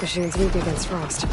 Machine's weak against frost.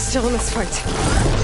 still in this fight.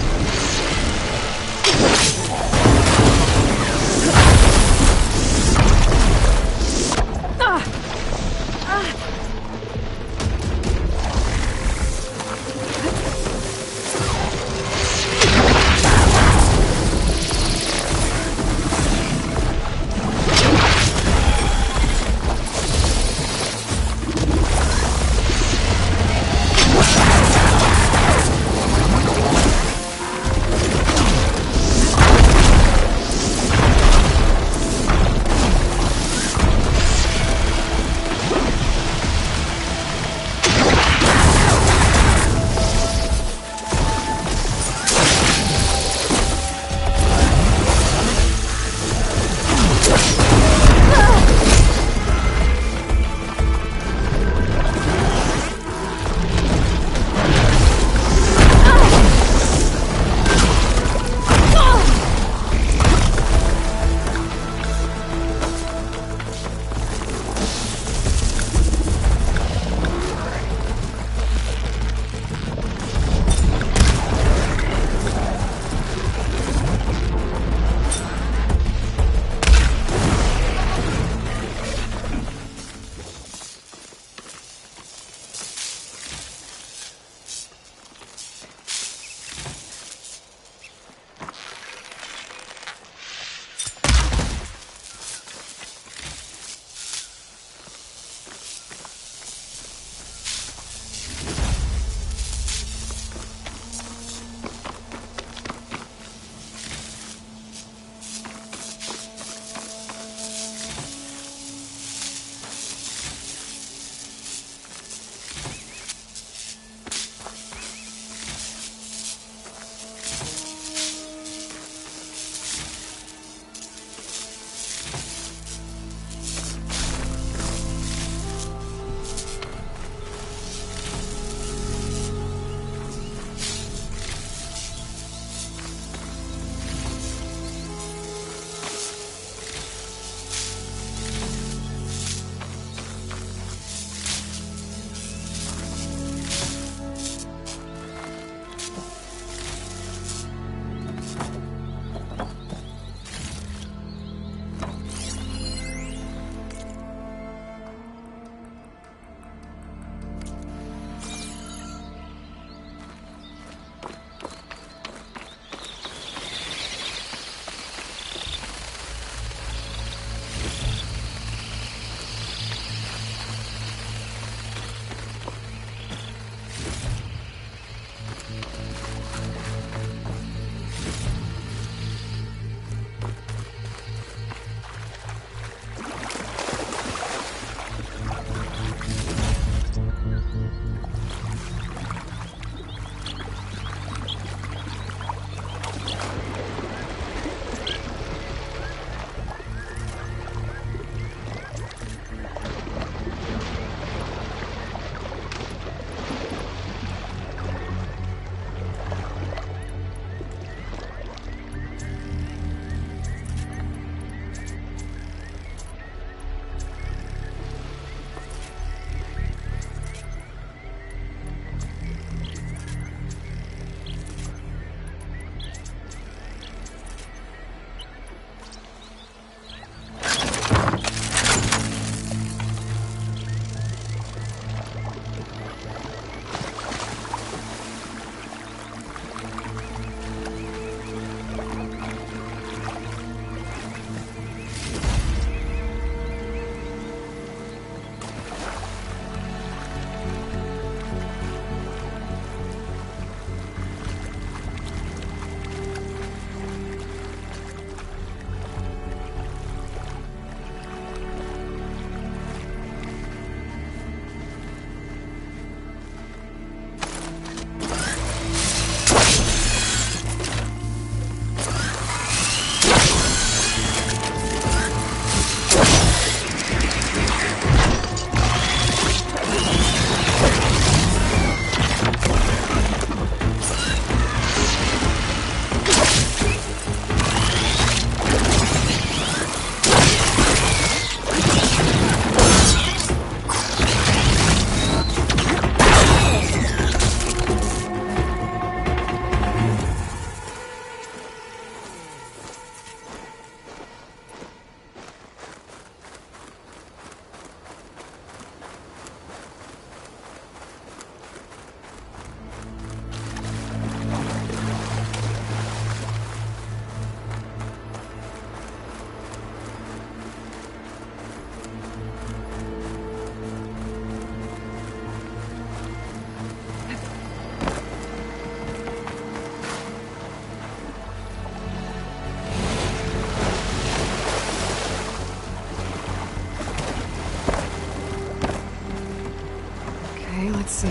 Okay, let's see.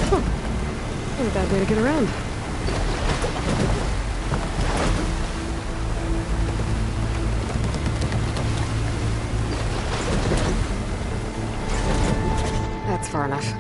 Huh. Not a bad way to get around. That's far enough.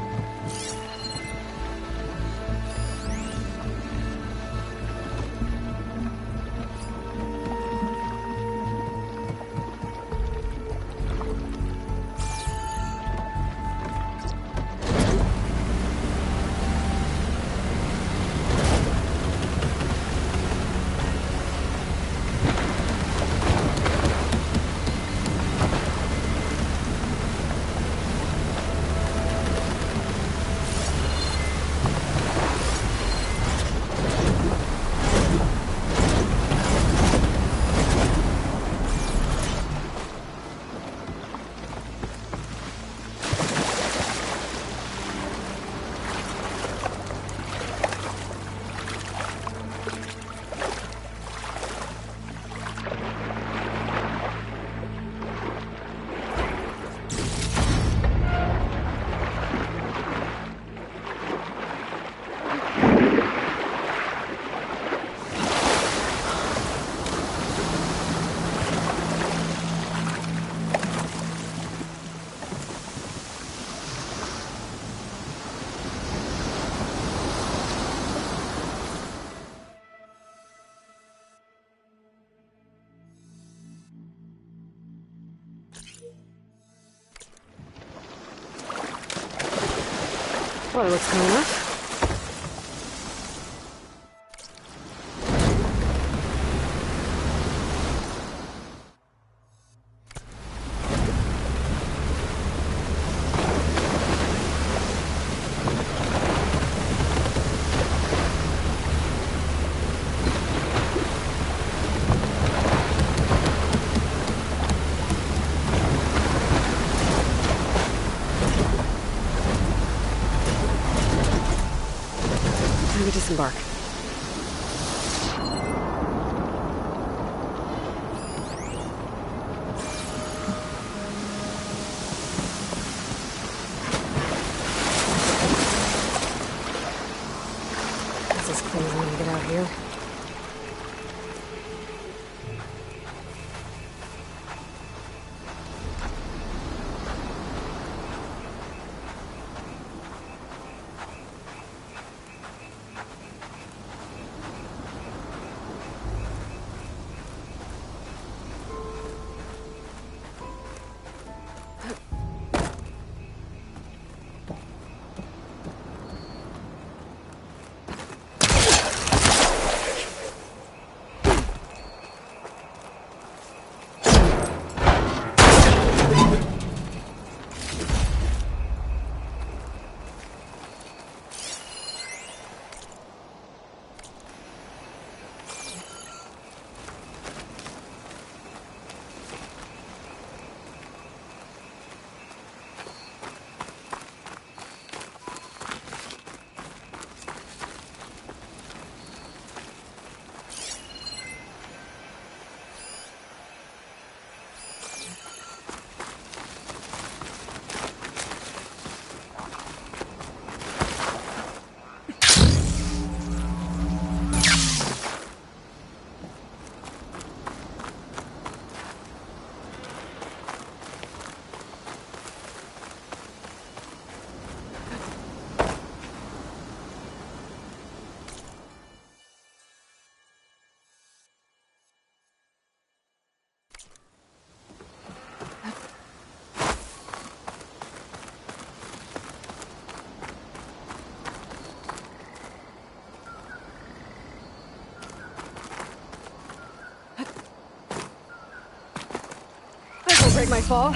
Well, it looks clean enough. Time to disembark. That's as clean as I'm gonna get out here. This'll break my fall.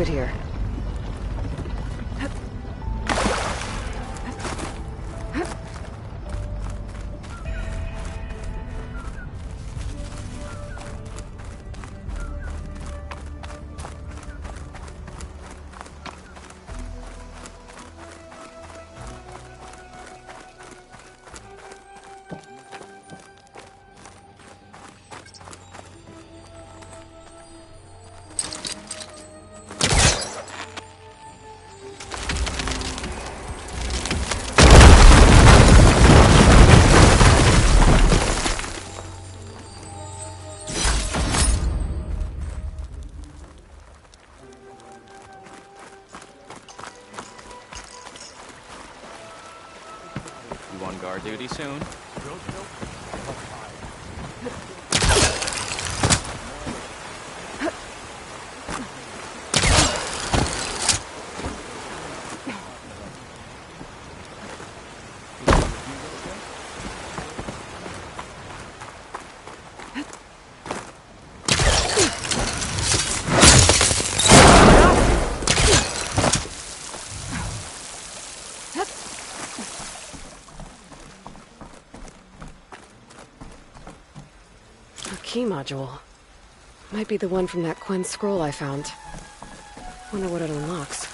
leave it here. You on guard duty soon? Key module. Might be the one from that Quen scroll I found. Wonder what it unlocks.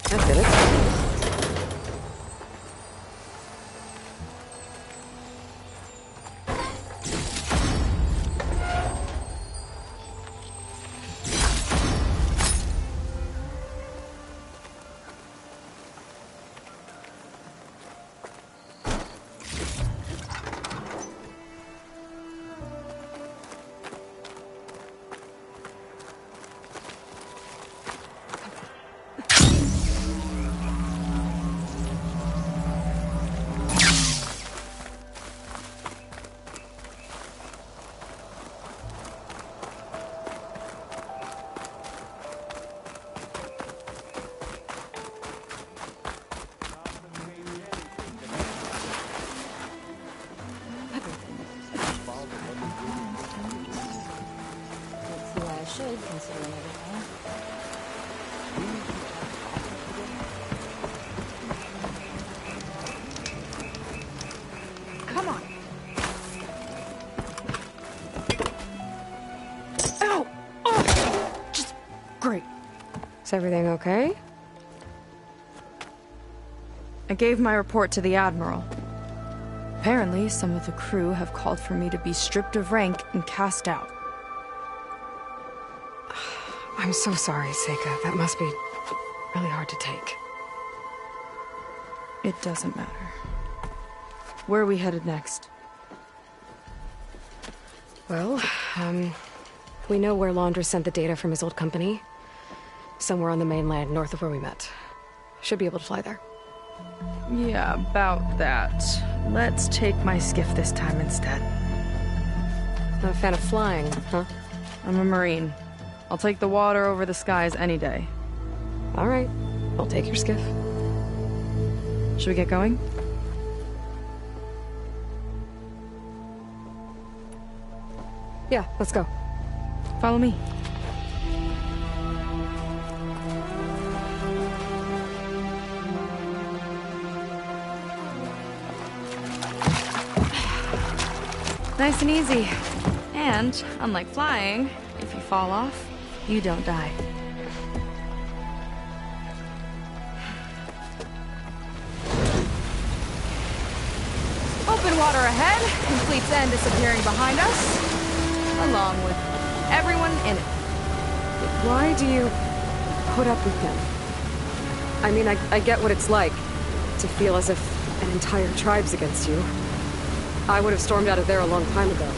That did it. Considering everything. Come on. Ow! Oh! Just great. Is everything okay? I gave my report to the Admiral. Apparently, some of the crew have called for me to be stripped of rank and cast out. I'm so sorry, Seika. That must be really hard to take. It doesn't matter. Where are we headed next? Well, we know where Laundra sent the data from his old company. Somewhere on the mainland, north of where we met. Should be able to fly there. Yeah, about that. Let's take my skiff this time instead. Not a fan of flying, huh? I'm a Marine. I'll take the water over the skies any day. All right. I'll take your skiff. Should we get going? Yeah, let's go. Follow me. Nice and easy. And, unlike flying, if you fall off, you don't die. Open water ahead, and Fleet's End disappearing behind us, along with everyone in it. Why do you put up with him? I mean, I get what it's like to feel as if an entire tribe's against you. I would have stormed out of there a long time ago.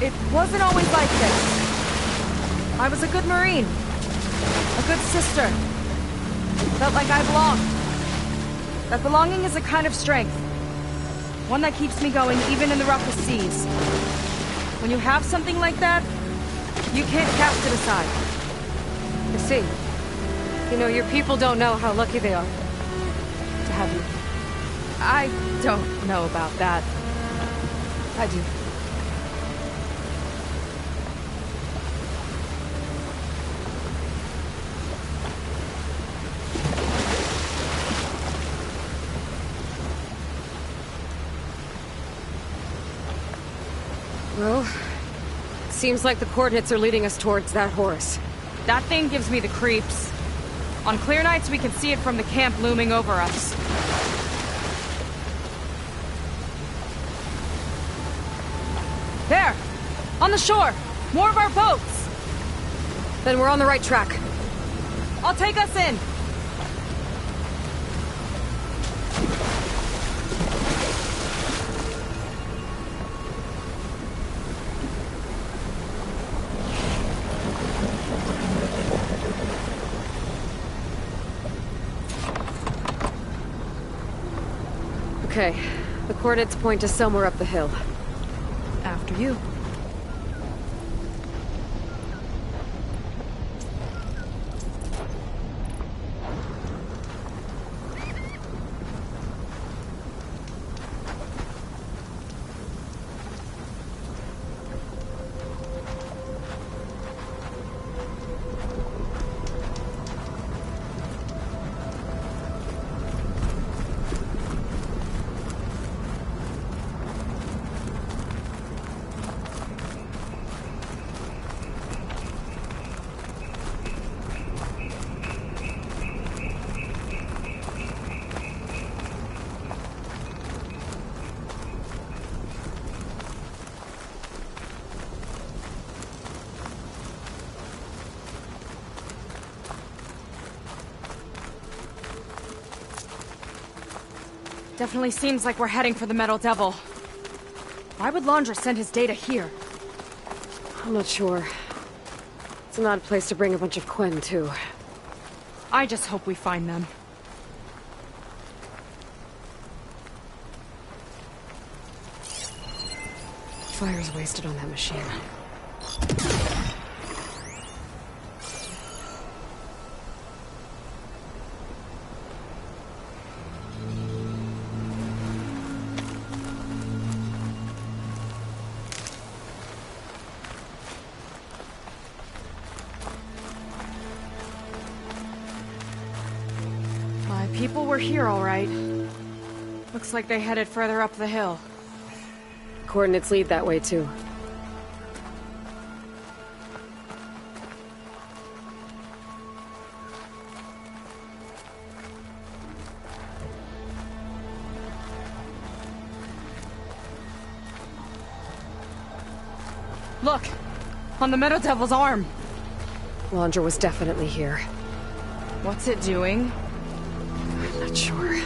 It wasn't always like this. I was a good Marine. A good sister. Felt like I belonged. That belonging is a kind of strength. One that keeps me going even in the roughest seas. When you have something like that, you can't cast it aside. I see. You know, your people don't know how lucky they are to have you. I don't know about that. I do. Well, seems like the coordinates are leading us towards that Horus. That thing gives me the creeps. On clear nights, we can see it from the camp looming over us. There! On the shore! More of our boats! Then we're on the right track. I'll take us in! Okay, the coordinates point to somewhere up the hill. After you. Definitely seems like we're heading for the Metal Devil. Why would Laundra send his data here? I'm not sure. It's an odd place to bring a bunch of Quen, too. I just hope we find them. Fire's wasted on that machine. My people were here, all right. Looks like they headed further up the hill. Coordinates lead that way, too. Look! On the Meadow Devil's arm! Laundra was definitely here. What's it doing? I'm not sure.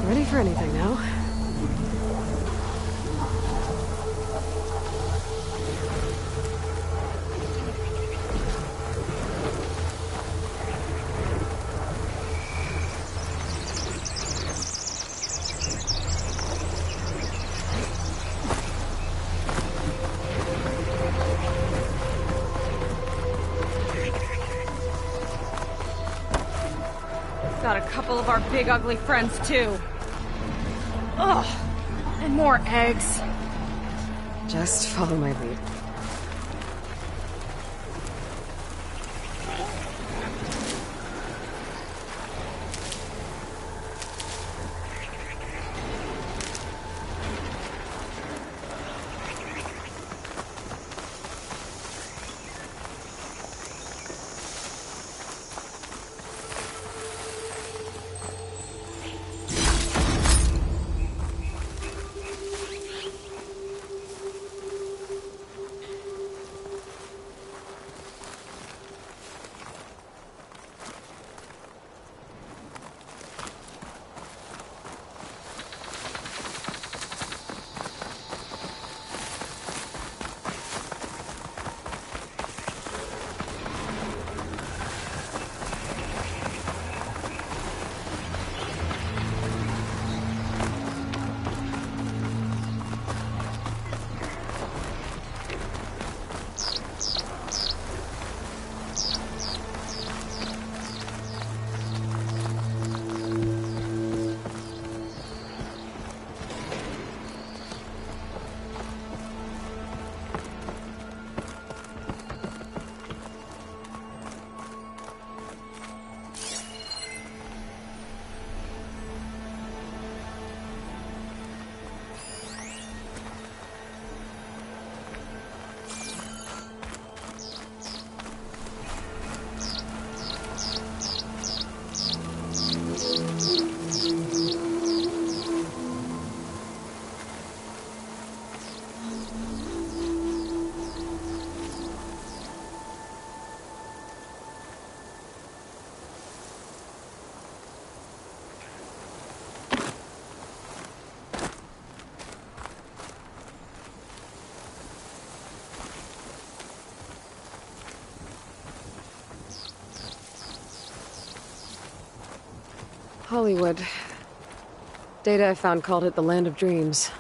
Ready for anything now? Got a couple of our big ugly friends, too. Ugh! And more eggs. Just follow my lead. Hollywood. Data I found called it the Land of Dreams.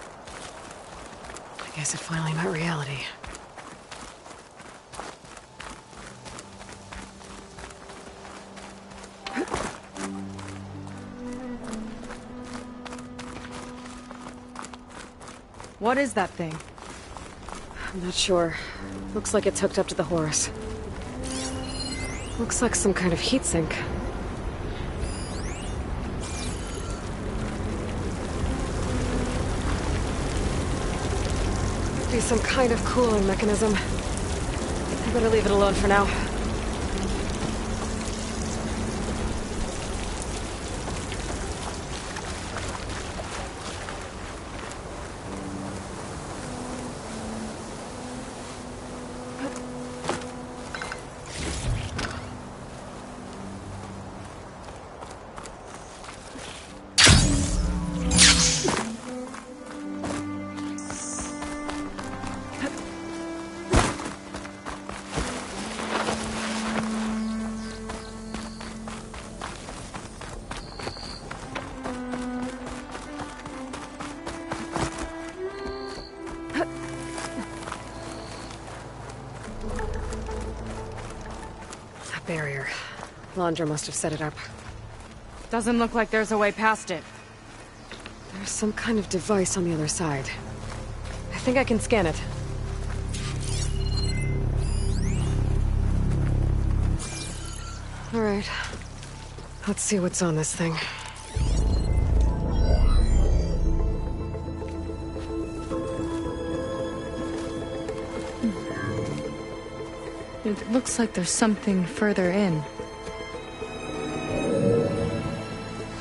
I guess it finally met reality. What is that thing? I'm not sure. Looks like it's hooked up to the Horus. Looks like some kind of heat sink. Be some kind of cooling mechanism. I better leave it alone for now. Barrier. Londra must have set it up. Doesn't look like there's a way past it. There's some kind of device on the other side. I think I can scan it. All right. Let's see what's on this thing. It looks like there's something further in.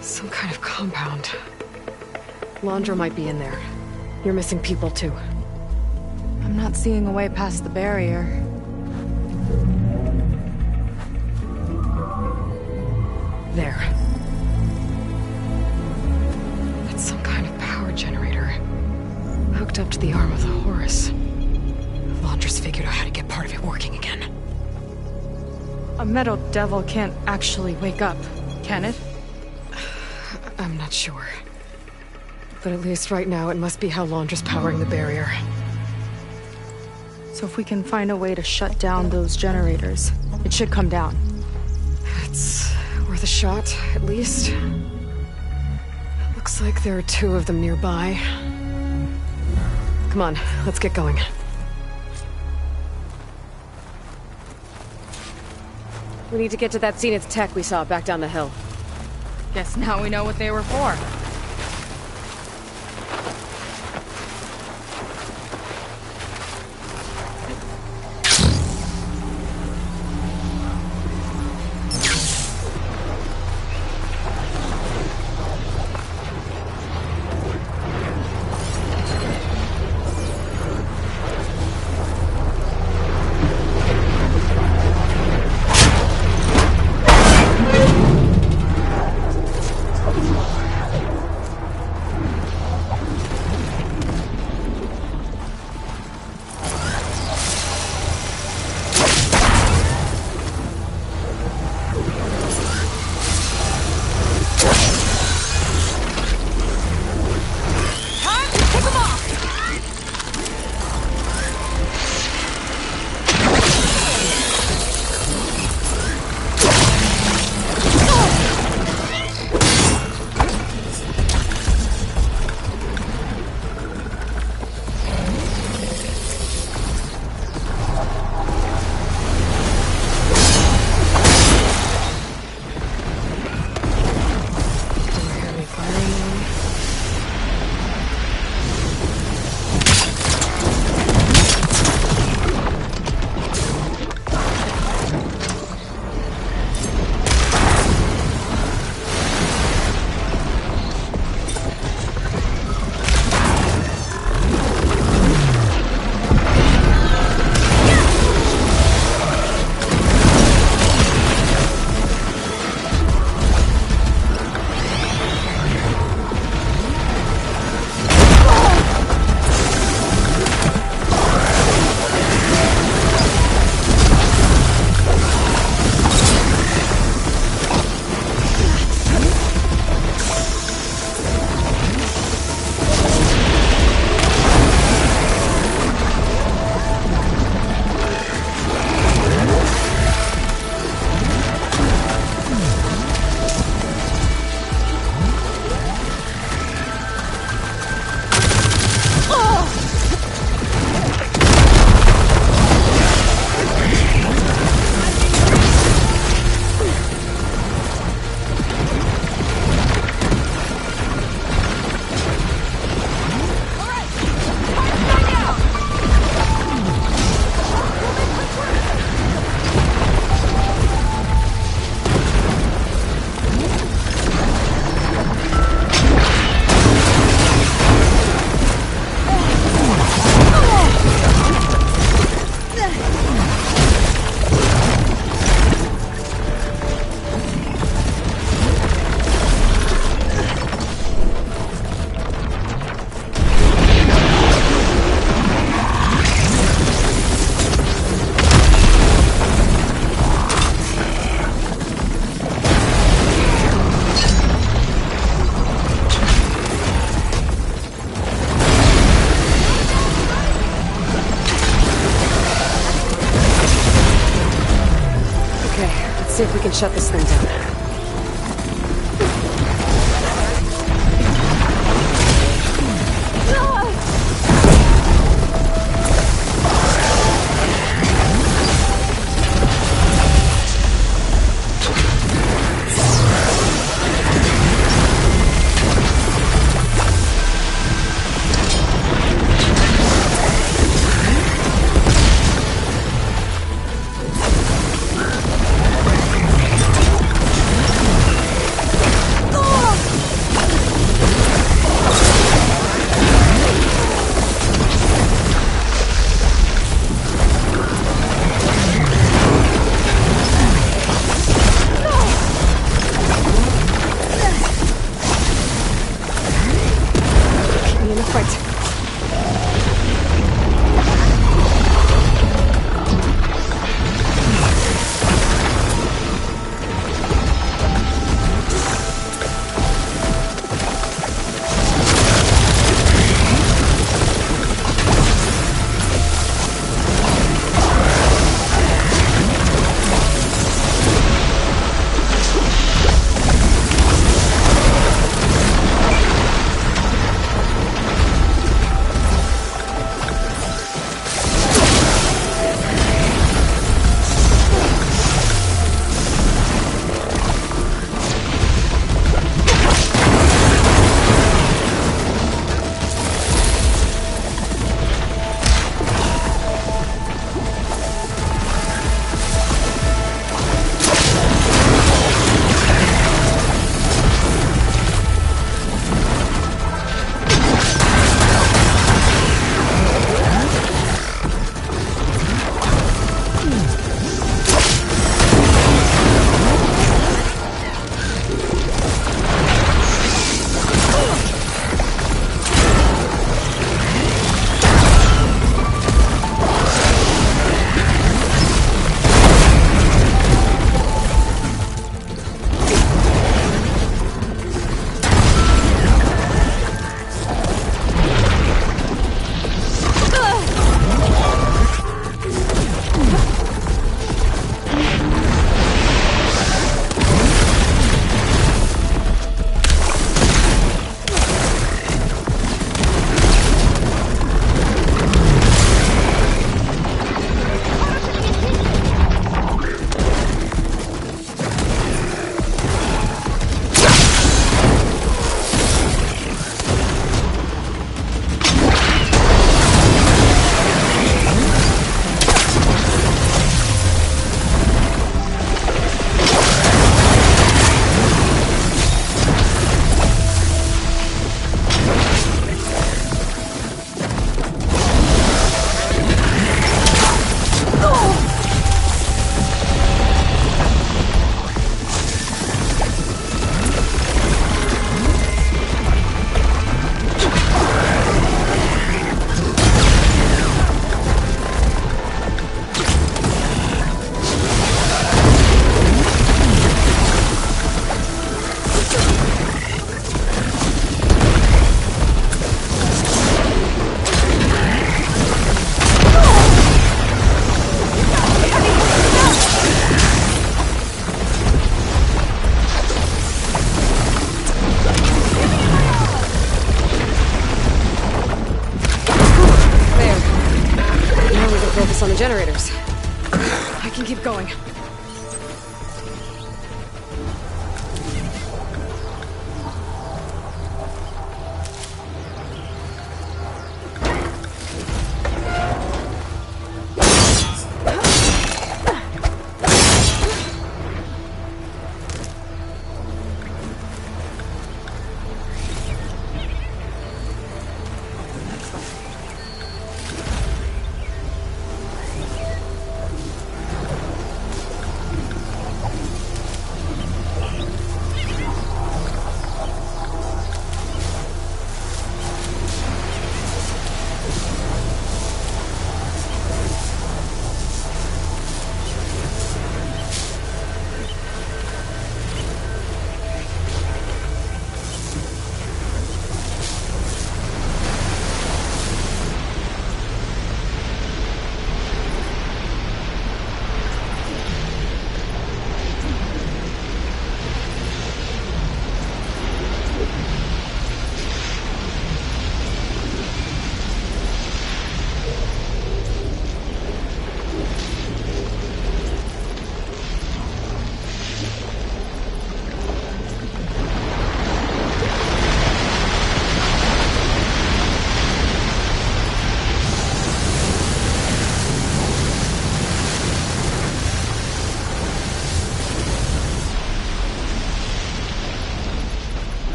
Some kind of compound. Londra might be in there. You're missing people too. I'm not seeing a way past the barrier. There. That's some kind of power generator. Hooked up to the arm of the Horus. Londra's figured out how to get part of it working again. A metal devil can't actually wake up, can it? I'm not sure. But at least right now, it must be how Londra's powering the barrier. So if we can find a way to shut down those generators, it should come down. It's worth a shot, at least. Looks like there are two of them nearby. Come on, let's get going. We need to get to that Zenith tech we saw back down the hill. Guess now we know what they were for. See if we can shut this thing down. on the generators. I can keep going.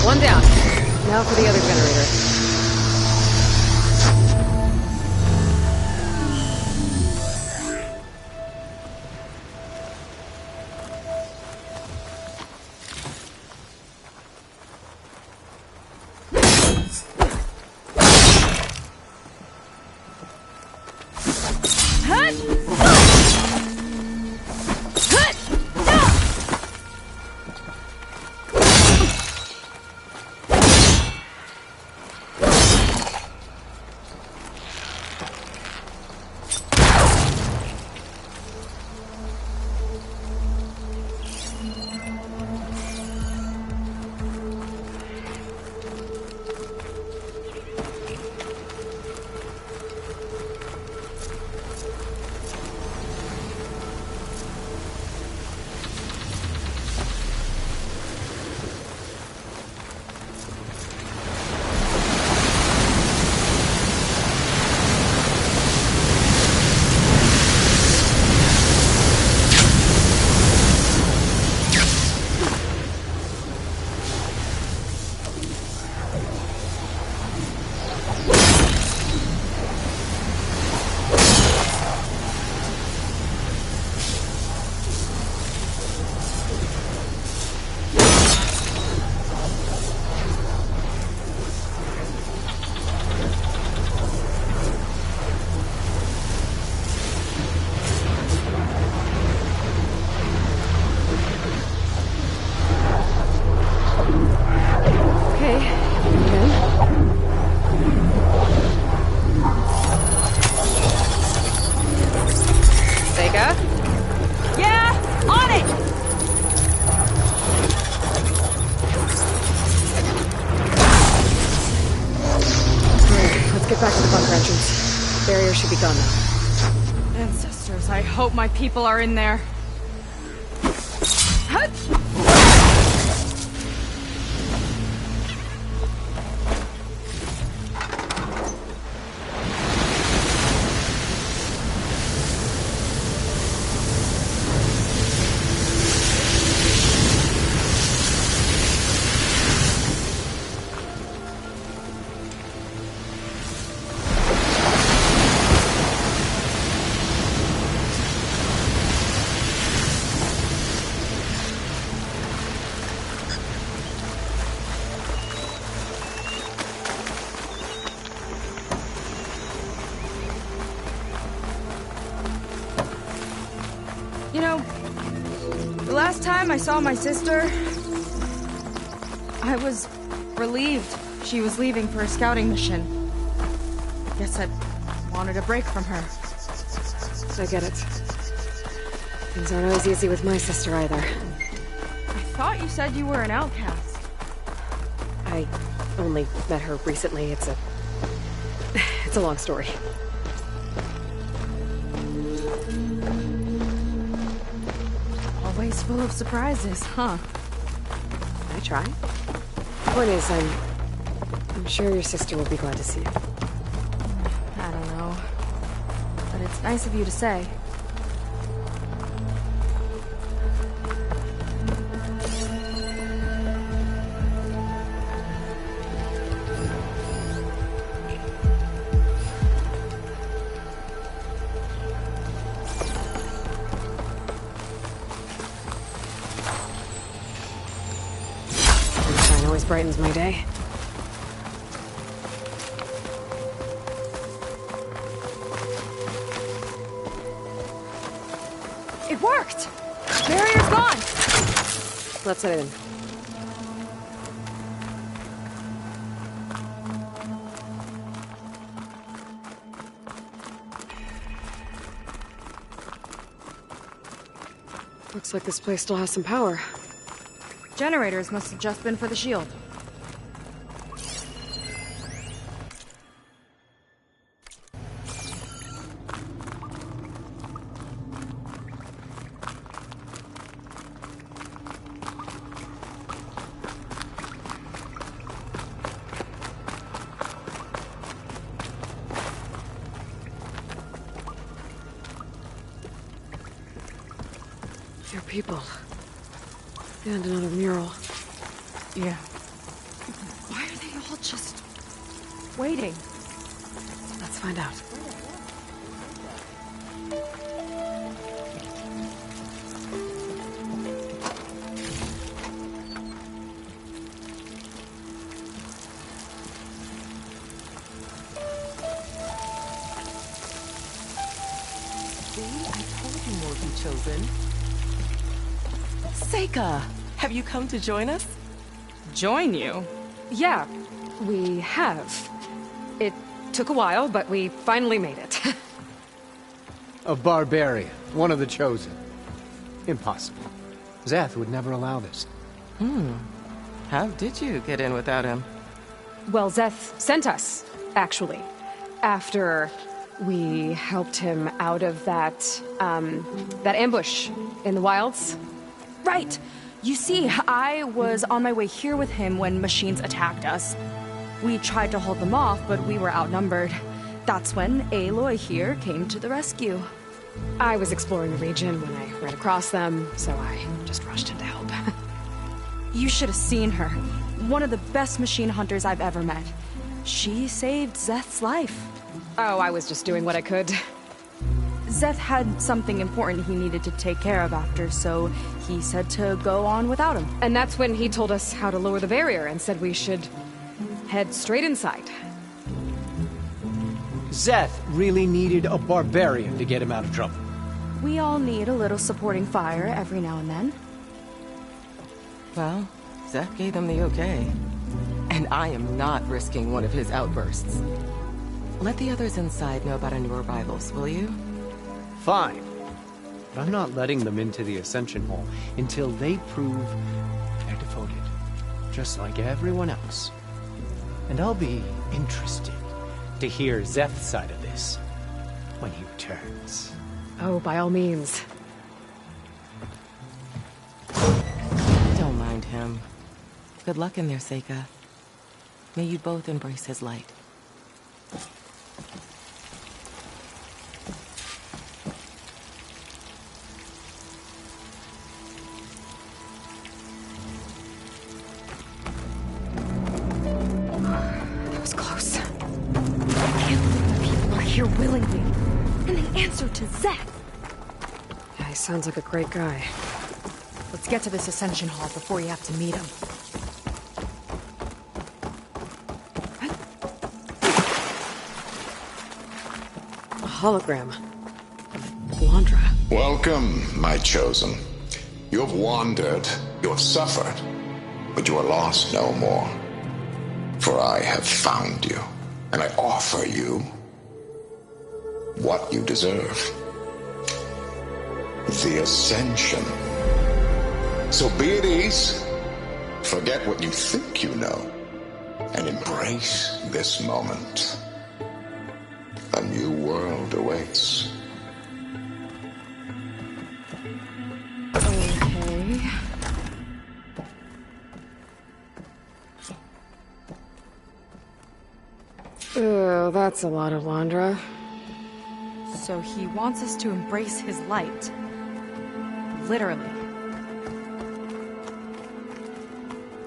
One down. Now for the other generator. get back to the bunker entrance. Barrier should be gone now. Ancestors, I hope my people are in there. Hut! You know, the last time I saw my sister, I was relieved she was leaving for a scouting mission. Guess I wanted a break from her. I get it. Things aren't always easy with my sister either. I thought you said you were an outcast. I only met her recently. It's a long story. Always full of surprises, huh? I try. Point is, I'm sure your sister will be glad to see you. I don't know. But it's nice of you to say. Sunshine always brightens my day. It worked! Barrier's gone! Let's head in. Looks like this place still has some power. Generators must have just been for the shield. They're people. And another mural. Yeah. Why are they all just waiting? Let's find out. See, I told you more would be chosen. Seika, have you come to join us? Join you? Yeah, we have. It took a while, but we finally made it. A barbarian, one of the chosen. Impossible. Zeth would never allow this. How did you get in without him? Well, Zeth sent us, actually. After we helped him out of that ambush in the wilds. Right! You see, I was on my way here with him when machines attacked us. We tried to hold them off, but we were outnumbered. That's when Aloy here came to the rescue. I was exploring the region when I ran across them, so I just rushed in to help. You should have seen her. One of the best machine hunters I've ever met. She saved Zeth's life. Oh, I was just doing what I could. Zeth had something important he needed to take care of after, so he said to go on without him. And that's when he told us how to lower the barrier and said we should head straight inside. Zeth really needed a barbarian to get him out of trouble. We all need a little supporting fire every now and then. Well, Zeth gave them the okay. And I am not risking one of his outbursts. Let the others inside know about our new arrivals, will you? Fine. But I'm not letting them into the Ascension Hall until they prove they're devoted. Just like everyone else. And I'll be interested to hear Szeth's side of this when he returns. Oh, by all means. Don't mind him. Good luck in there, Seika. May you both embrace his light. That was close. I can't believe the people are here willingly. And they answer to Szeth. Yeah, he sounds like a great guy. Let's get to this Ascension Hall before you have to meet him. A hologram. Londra. Welcome, my chosen. You have wandered, you have suffered, but you are lost no more. For I have found you, and I offer you what you deserve. The Ascension. So be at ease, forget what you think you know, and embrace this moment. A new world awaits. Okay. Oh, that's a lot of Londra. So he wants us to embrace his light. Literally.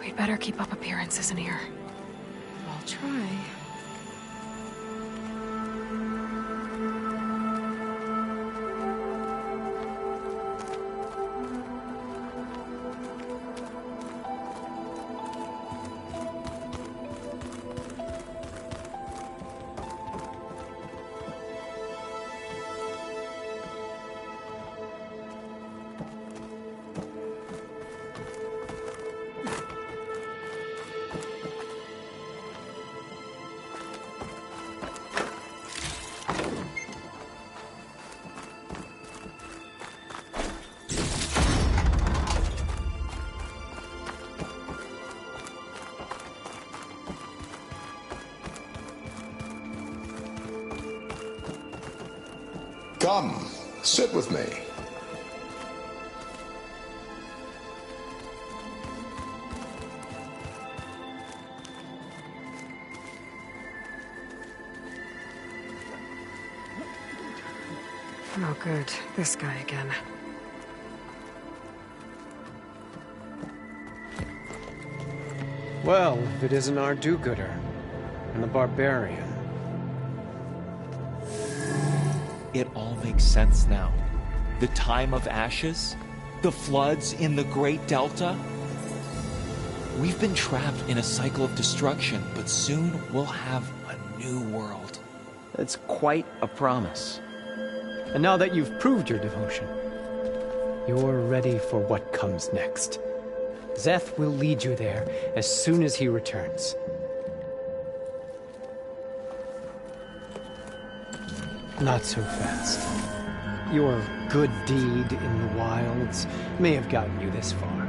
We'd better keep up appearances in here. I'll try. Come, sit with me. Oh, good. This guy again. Well, if it isn't our do-gooder and the barbarian. It all makes sense now. The time of ashes, the floods in the Great Delta. We've been trapped in a cycle of destruction, but soon we'll have a new world. That's quite a promise. And now that you've proved your devotion, you're ready for what comes next. Szeth will lead you there as soon as he returns. Not so fast. Your good deed in the wilds may have gotten you this far,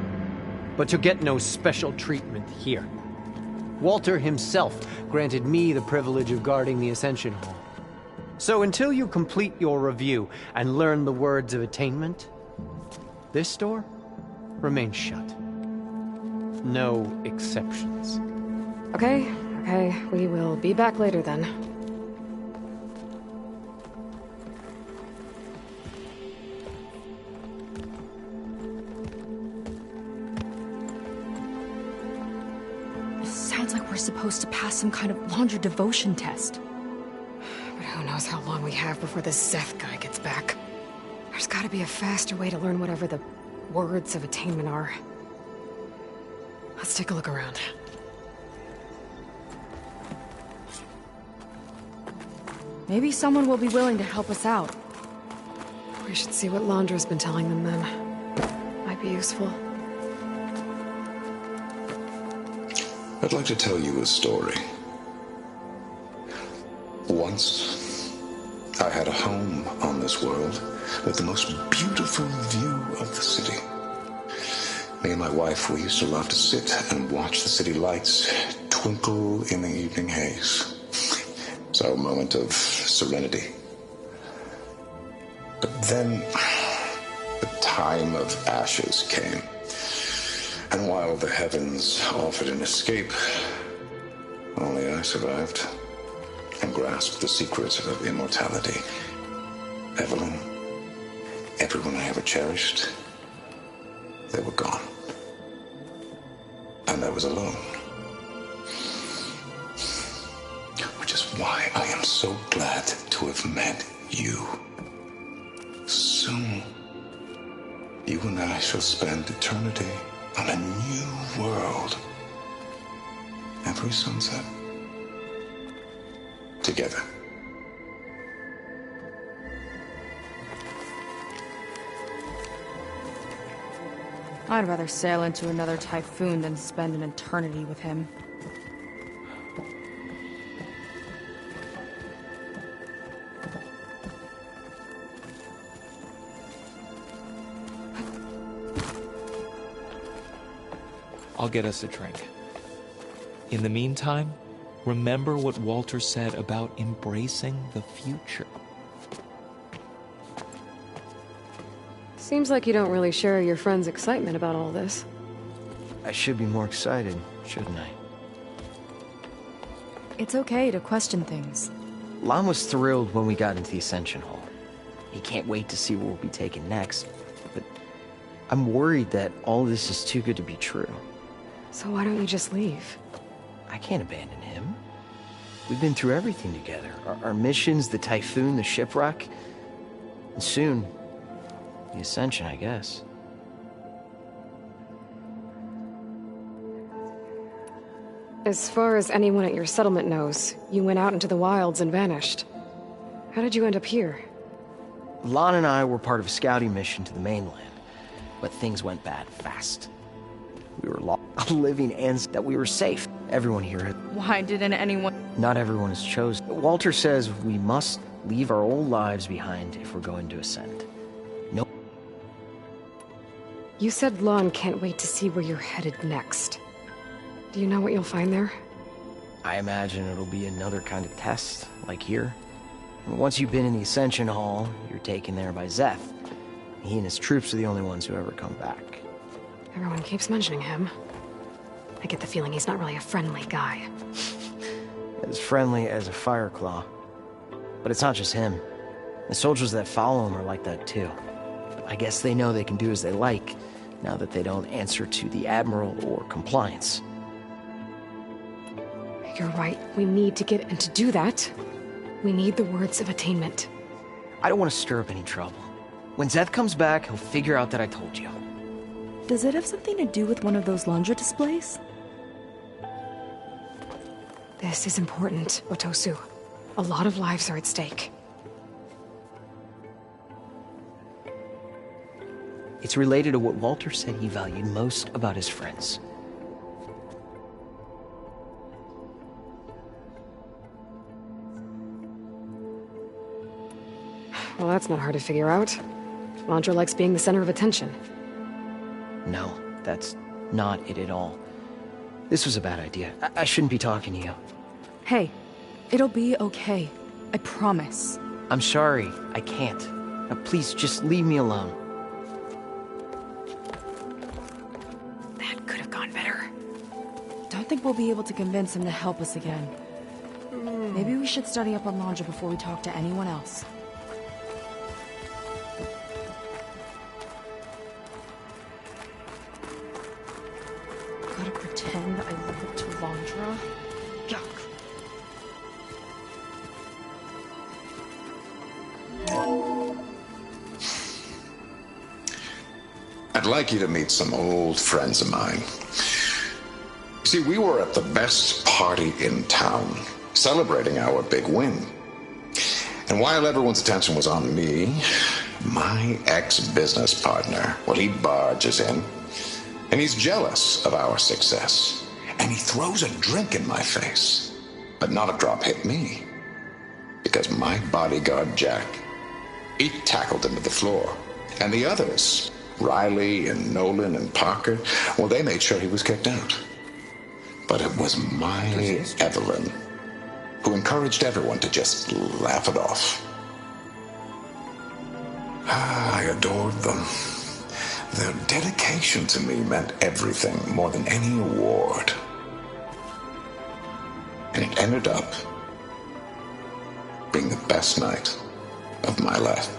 but you'll get no special treatment here. Walter himself granted me the privilege of guarding the Ascension Hall. So until you complete your review and learn the words of attainment, this door remains shut. No exceptions. Okay, we will be back later then. Sounds like we're supposed to pass some kind of Londra devotion test. But who knows how long we have before this Szeth guy gets back. There's gotta be a faster way to learn whatever the words of attainment are. Let's take a look around. Maybe someone will be willing to help us out. We should see what Londra's been telling them then. Might be useful. I'd like to tell you a story. Once, I had a home on this world with the most beautiful view of the city. Me and my wife, we used to love to sit and watch the city lights twinkle in the evening haze. So a moment of serenity. But then the time of ashes came. And while the heavens offered an escape, only I survived and grasped the secrets of immortality. Evelyn, everyone I ever cherished, they were gone. And I was alone. Which is why I am so glad to have met you. Soon, you and I shall spend eternity on a new world. Every sunset. Together. I'd rather sail into another typhoon than spend an eternity with him. I'll get us a drink. In the meantime, remember what Walter said about embracing the future. Seems like you don't really share your friend's excitement about all this. I should be more excited, shouldn't I? It's okay to question things. Lon was thrilled when we got into the Ascension Hall. He can't wait to see where we'll be taken next, but I'm worried that all this is too good to be true. So why don't you just leave? I can't abandon him. We've been through everything together. Our missions, the typhoon, the shipwreck, and soon, the Ascension, I guess. As far as anyone at your settlement knows, you went out into the wilds and vanished. How did you end up here? Lon and I were part of a scouting mission to the mainland, but things went bad fast. We were lost, living and that we were safe. Everyone here had... Why didn't anyone... Not everyone is chosen. Walter says we must leave our old lives behind if we're going to ascend. No. You said Lon can't wait to see where you're headed next. Do you know what you'll find there? I imagine it'll be another kind of test, like here. Once you've been in the Ascension Hall, you're taken there by Szeth. He and his troops are the only ones who ever come back. Everyone keeps mentioning him. I get the feeling he's not really a friendly guy. As friendly as a Fireclaw. But it's not just him. The soldiers that follow him are like that too. I guess they know they can do as they like, now that they don't answer to the Admiral or Compliance. You're right. We need to get... And to do that, we need the words of attainment. I don't want to stir up any trouble. When Szeth comes back, he'll figure out that I told you. Does it have something to do with one of those laundry displays? This is important, Otosu. A lot of lives are at stake. It's related to what Walter said he valued most about his friends. Well, that's not hard to figure out. Landra likes being the center of attention. No, that's not it at all. This was a bad idea. I shouldn't be talking to you. Hey, it'll be okay. I promise. I'm sorry, I can't. Now, please, just leave me alone. That could have gone better. Don't think we'll be able to convince him to help us again. Maybe we should study up on Landra before we talk to anyone else. Gotta pretend I look to Landra. Yuck. I'd like you to meet some old friends of mine. See, we were at the best party in town, celebrating our big win. And while everyone's attention was on me, my ex-business partner, well, he barges in, and he's jealous of our success. And he throws a drink in my face, but not a drop hit me. Because my bodyguard, Jack, he tackled him to the floor. And the others, Riley and Nolan and Parker, well, they made sure he was kicked out. But it was my Evelyn who encouraged everyone to just laugh it off. I adored them. Their dedication to me meant everything, more than any award. And it ended up being the best night of my life.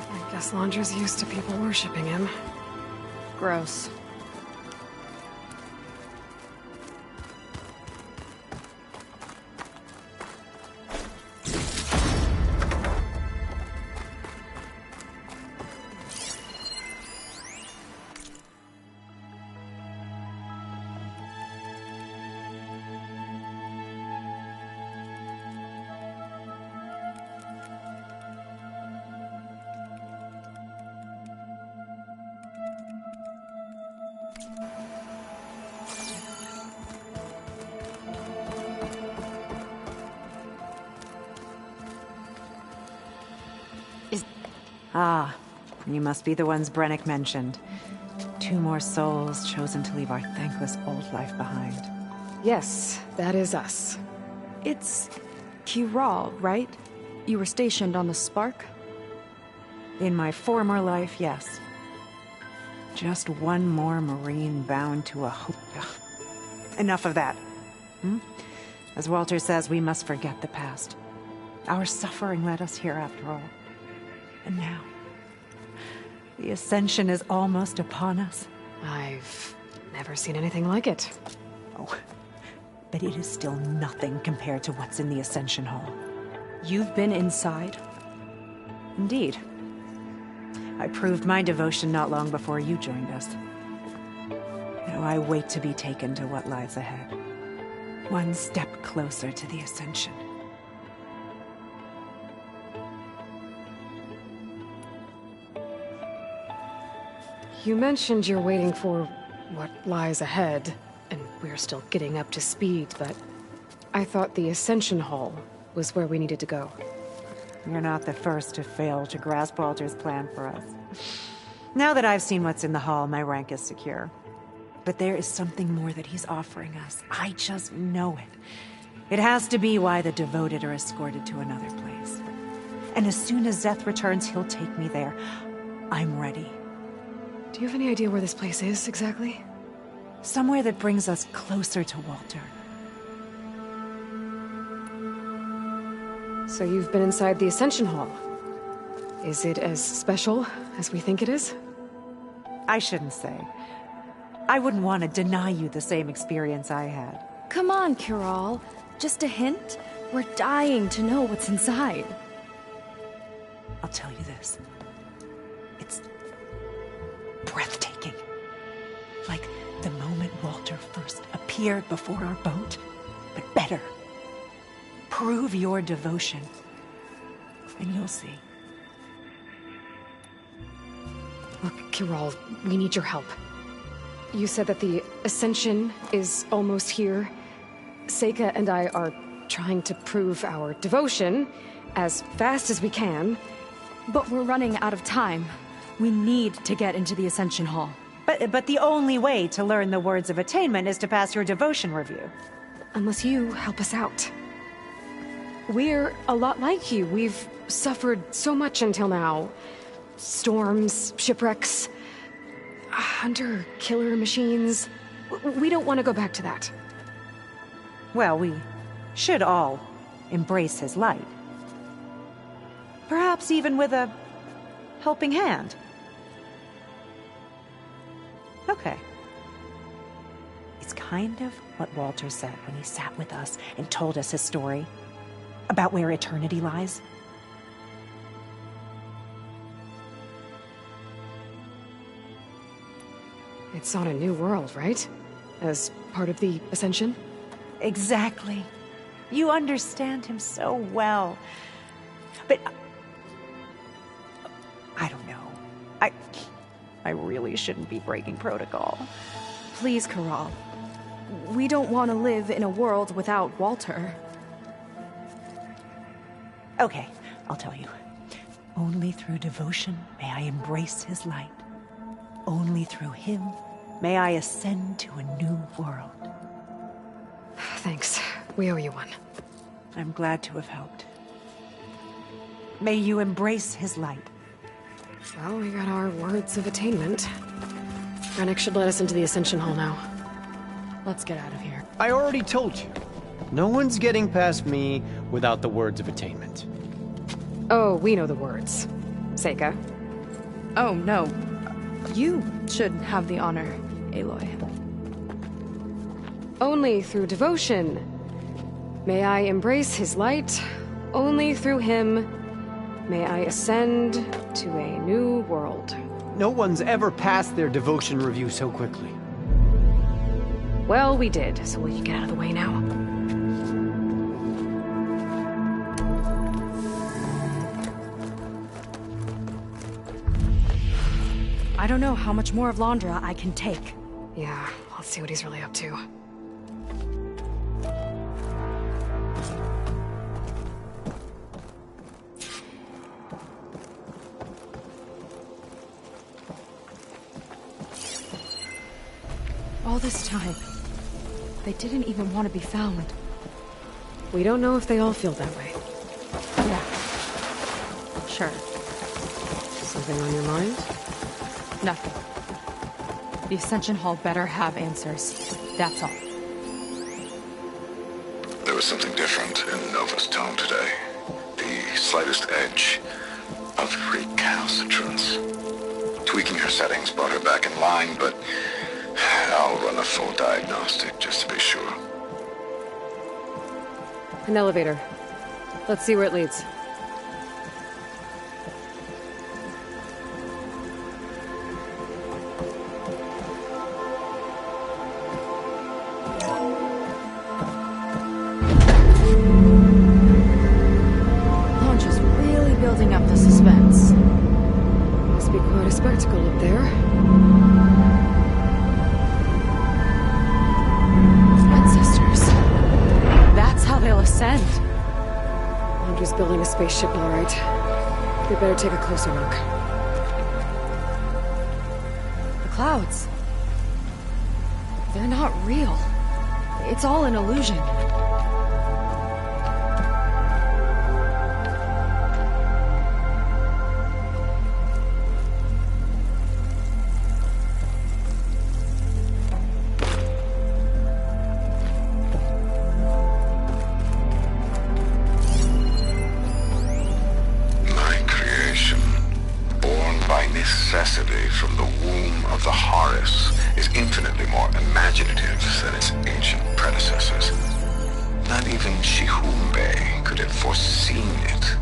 I guess Londra's used to people worshipping him. Gross. Ah, you must be the ones Brennick mentioned. 2 more souls chosen to leave our thankless old life behind. Yes, that is us. It's Kiral, right? You were stationed on the Spark? In my former life, yes. Just one more Marine bound to a hope. Ugh. Enough of that. As Walter says, we must forget the past. Our suffering led us here after all. And now, the Ascension is almost upon us. I've never seen anything like it. Oh, but it is still nothing compared to what's in the Ascension Hall. You've been inside? Indeed. I proved my devotion not long before you joined us. Now I wait to be taken to what lies ahead. One step closer to the Ascension. You mentioned you're waiting for what lies ahead, and we're still getting up to speed, but I thought the Ascension Hall was where we needed to go. You're not the first to fail to grasp Walter's plan for us. Now that I've seen what's in the hall, my rank is secure. But there is something more that he's offering us. I just know it. It has to be why the devoted are escorted to another place. And as soon as Szeth returns, he'll take me there. I'm ready. Do you have any idea where this place is, exactly? Somewhere that brings us closer to Walter. So you've been inside the Ascension Hall. Is it as special as we think it is? I shouldn't say. I wouldn't want to deny you the same experience I had. Come on, Kiral. Just a hint? We're dying to know what's inside. I'll tell you this. It's breathtaking. Like the moment Walter first appeared before our boat, but better. Prove your devotion, and you'll see. Look, Kiral, we need your help. You said that the Ascension is almost here. Seika and I are trying to prove our devotion as fast as we can. But we're running out of time. We need to get into the Ascension Hall. But the only way to learn the words of attainment is to pass your devotion review. Unless you help us out. We're a lot like you. We've suffered so much until now. Storms, shipwrecks, hunter-killer machines. We don't want to go back to that. Well, we should all embrace his light. Perhaps even with a helping hand. Okay. It's kind of what Walter said when he sat with us and told us his story about where eternity lies. It's on a new world, right? As part of the Ascension? Exactly. You understand him so well. But I don't know. I really shouldn't be breaking protocol. Please, Kiral. We don't want to live in a world without Walter. Okay, I'll tell you. Only through devotion may I embrace his light. Only through him may I ascend to a new world. Thanks. We owe you one. I'm glad to have helped. May you embrace his light. Well, we got our words of attainment. Rennick should let us into the Ascension Hall now. Let's get out of here. I already told you. No one's getting past me without the words of attainment. Oh, we know the words. Seika. Oh, no. You should have the honor, Aloy. Only through devotion. May I embrace his light. Only through him may I ascend to a new world. No one's ever passed their devotion review so quickly. Well, we did, so will you get out of the way now? I don't know how much more of Londra I can take. Yeah, let's see what he's really up to. All this time, they didn't even want to be found. We don't know if they all feel that way. Yeah. Sure. Something on your mind? Nothing. The Ascension Hall better have answers. That's all. There was something different in Nova's tone today. The slightest edge of recalcitrance. Tweaking her settings brought her back in line, but I'll run a full diagnostic just to be sure. An elevator. Let's see where it leads. Londra's really building up the suspense. Must be quite a spectacle up there. Ancestors. That's how they'll ascend. Londra's building a spaceship, all right. We better take a closer look. The clouds. They're not real. It's all an illusion. My creation, born by necessity from the womb of the Horus, is infinitely more imaginative than its ancient predecessors. Not even Shihumbe could have foreseen it.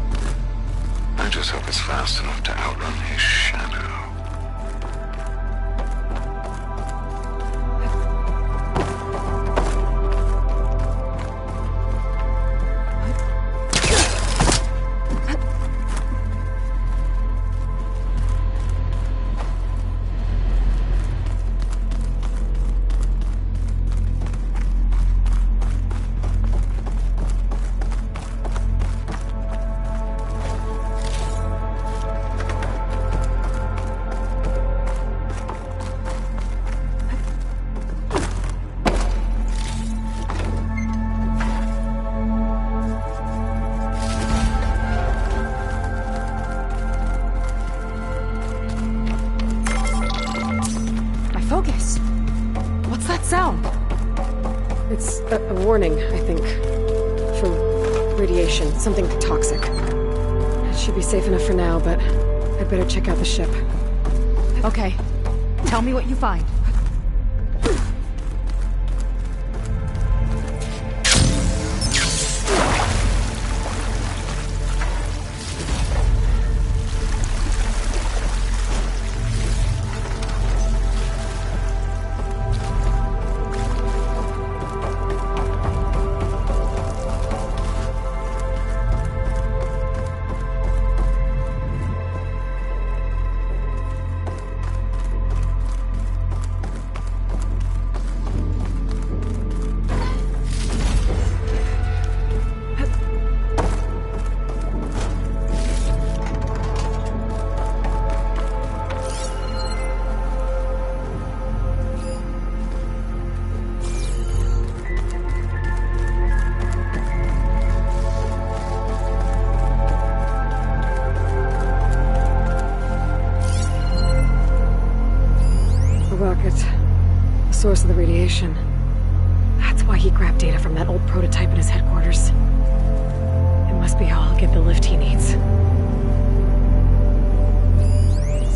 I just hope it's fast enough to outrun his shadow. My focus. What's that sound? It's a warning, I think. For radiation, something toxic. It should be safe enough for now, but I'd better check out the ship. Okay. Tell me what you find. source of the radiation. That's why he grabbed data from that old prototype in his headquarters. It must be how I'll get the lift he needs.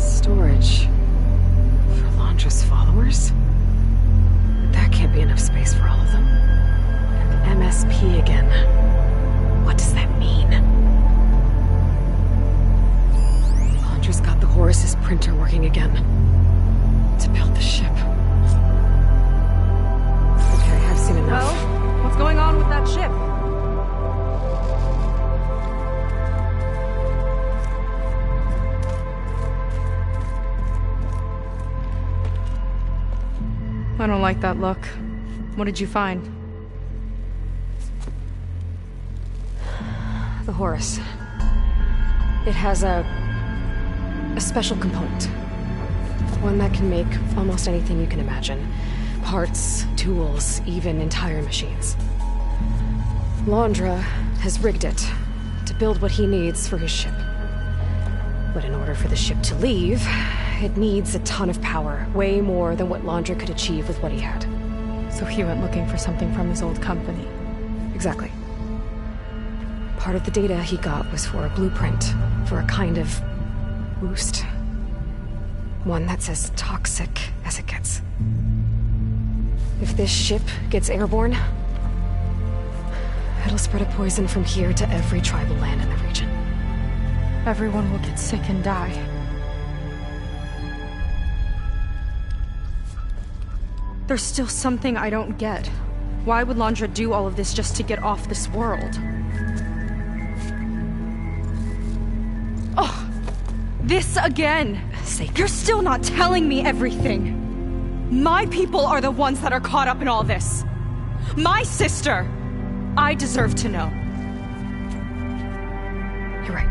Storage. For Londra's followers? But that can't be enough space for all of them. And MSP again. What does that mean? Londra's got the Horus's printer working again. To build the ship. Okay, I've seen enough. Well, what's going on with that ship? I don't like that look. What did you find? The Horus. It has a special component. One that can make almost anything you can imagine. Parts, tools, even entire machines. Londra has rigged it to build what he needs for his ship. But in order for the ship to leave, it needs a ton of power, way more than what Londra could achieve with what he had. So he went looking for something from his old company. Exactly. Part of the data he got was for a blueprint, for a kind of boost. One that's as toxic as it gets. If this ship gets airborne, it'll spread a poison from here to every tribal land in the region. Everyone will get sick and die. There's still something I don't get. Why would Londra do all of this just to get off this world? Oh! This again! You're still not telling me everything! My people are the ones that are caught up in all this! My sister! I deserve to know. You're right.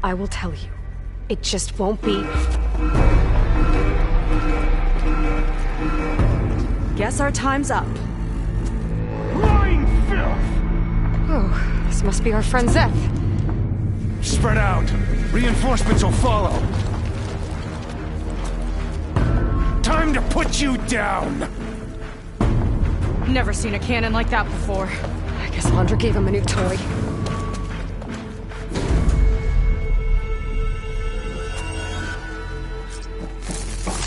I will tell you. It just won't be... Guess our time's up. Lying filth! Oh, this must be our friend Zeth. Spread out. Reinforcements will follow. Time to put you down! Never seen a cannon like that before. I guess Londra gave him a new toy.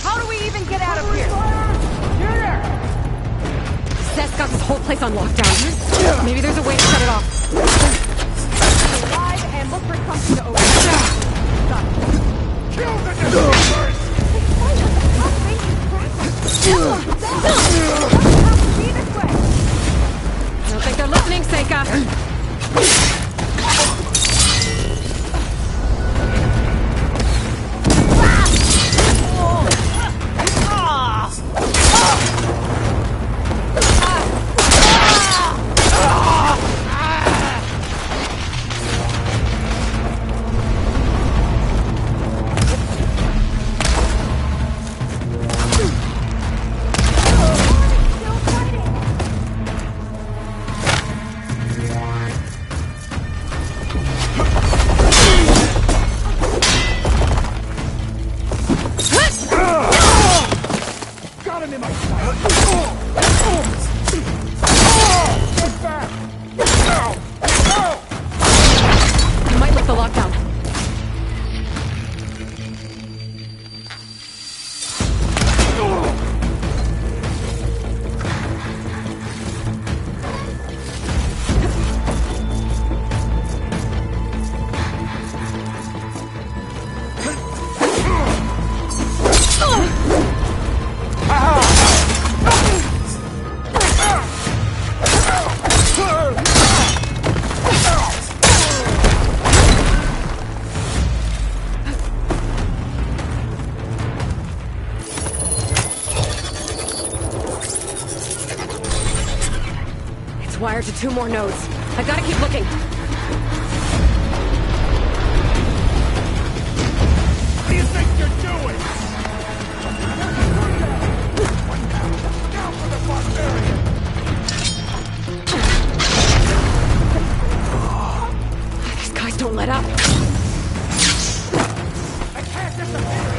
How do we even get out of here? Zeth's got this whole place on lockdown. Maybe there's a way to shut it off. Alive and look for something to open. Kill the deceivers! I don't think they're listening, Seika. Wired to 2 more nodes. I gotta keep looking. What do you think you're doing? Down for the barbarian! These guys don't let up. I can't disappear!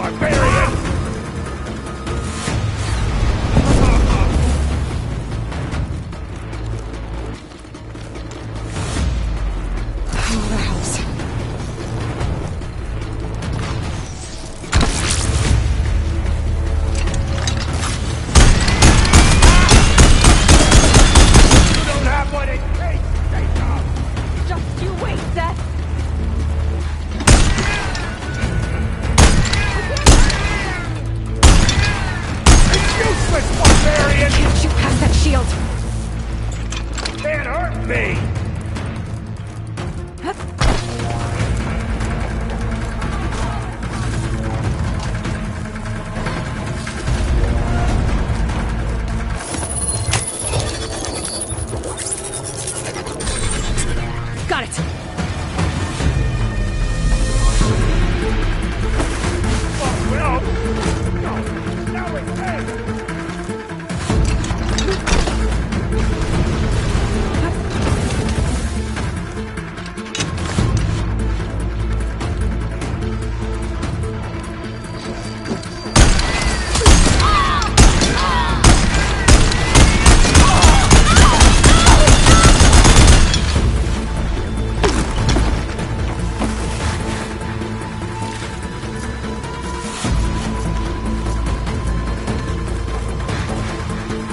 barbarian! Oh, that helps. You don't have what it takes, Jacob! Just you wait, Seth! Useless barbarian! Can't shoot past that shield! Can't hurt me! Got it! Oh, well! No! Now it's dead!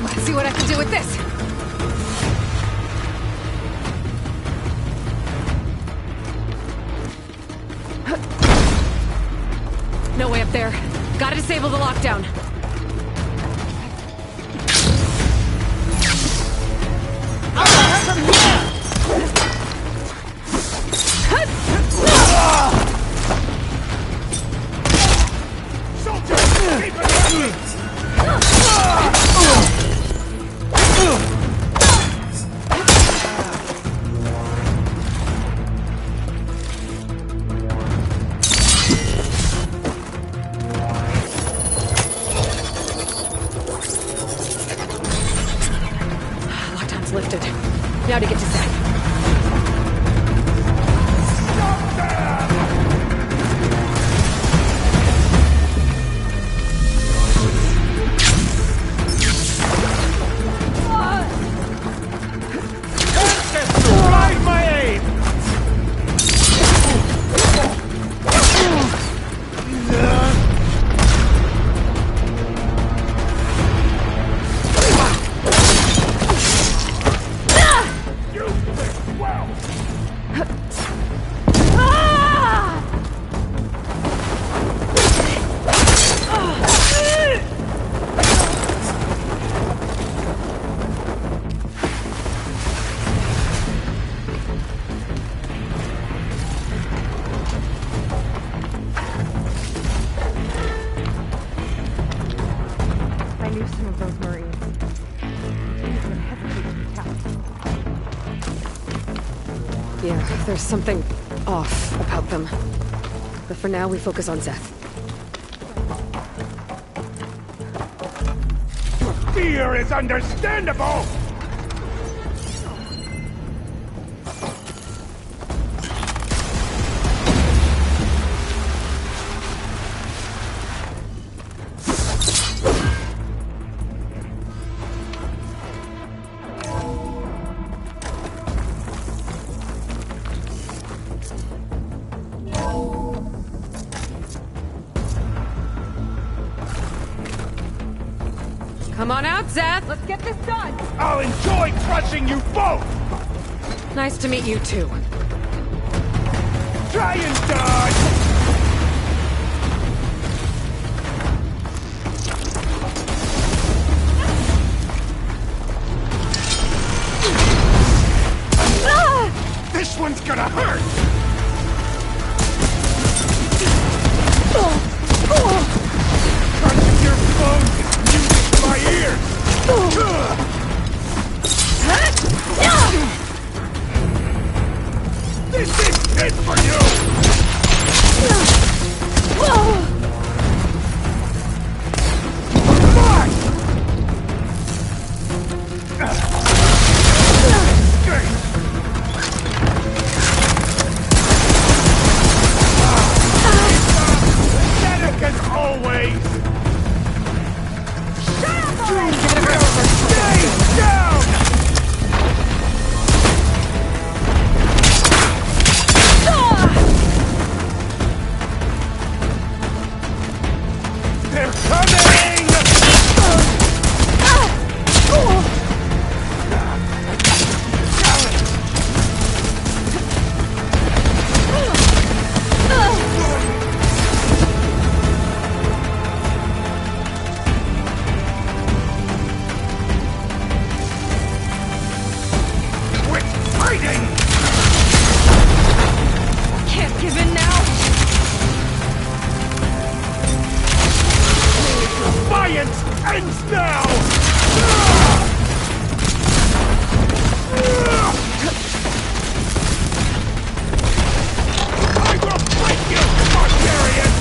Let's see what I can do with this! No way up there. Gotta disable the lockdown. Soldier! Keep it up! Lockdown's lifted. Now to get to Zach. Ride my aim! You did well! I knew some of those Marines. Didn't even hesitate to attack. Yeah, there's something off about them. But for now, we focus on Zeth. Fear is understandable! Come on out, Zeth! Let's get this done! I'll enjoy crushing you both! Nice to meet you, too. Try and dodge! This one's gonna hurt! Crunching your bones is music to my ears! This is it for you! They're coming! Quit fighting! Can't give in now! Defiance ends now! I will fight you, Barbarian!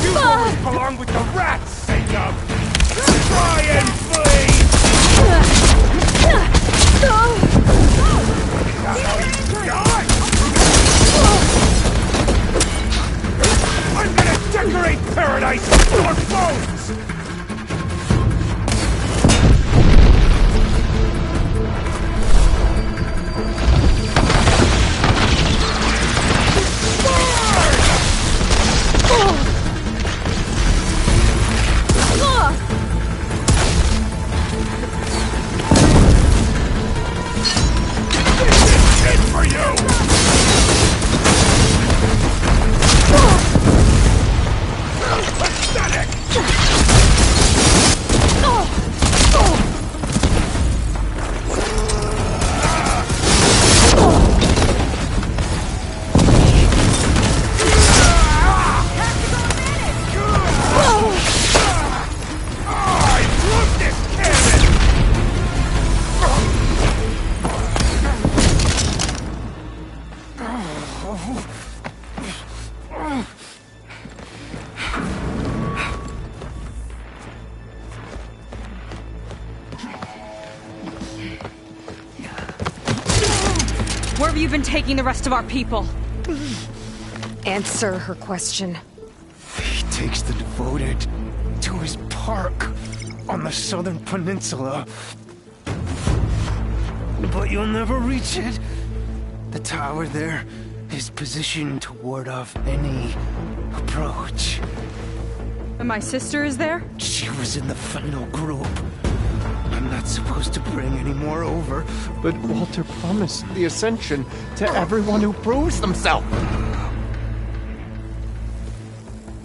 You always belong with the rats, Jacob! Try and flee! That's how you die! I'm gonna decorate paradise with your bones! Shit for you! Pathetic! I love this cannon! Where have you been taking the rest of our people? Answer her question. He takes the devoted to his park on the southern peninsula. But you'll never reach it. The tower there is positioned to ward off any approach. And my sister is there? She was in the final group. I'm not supposed to bring any more over. But Walter promised the Ascension to everyone who proves themselves.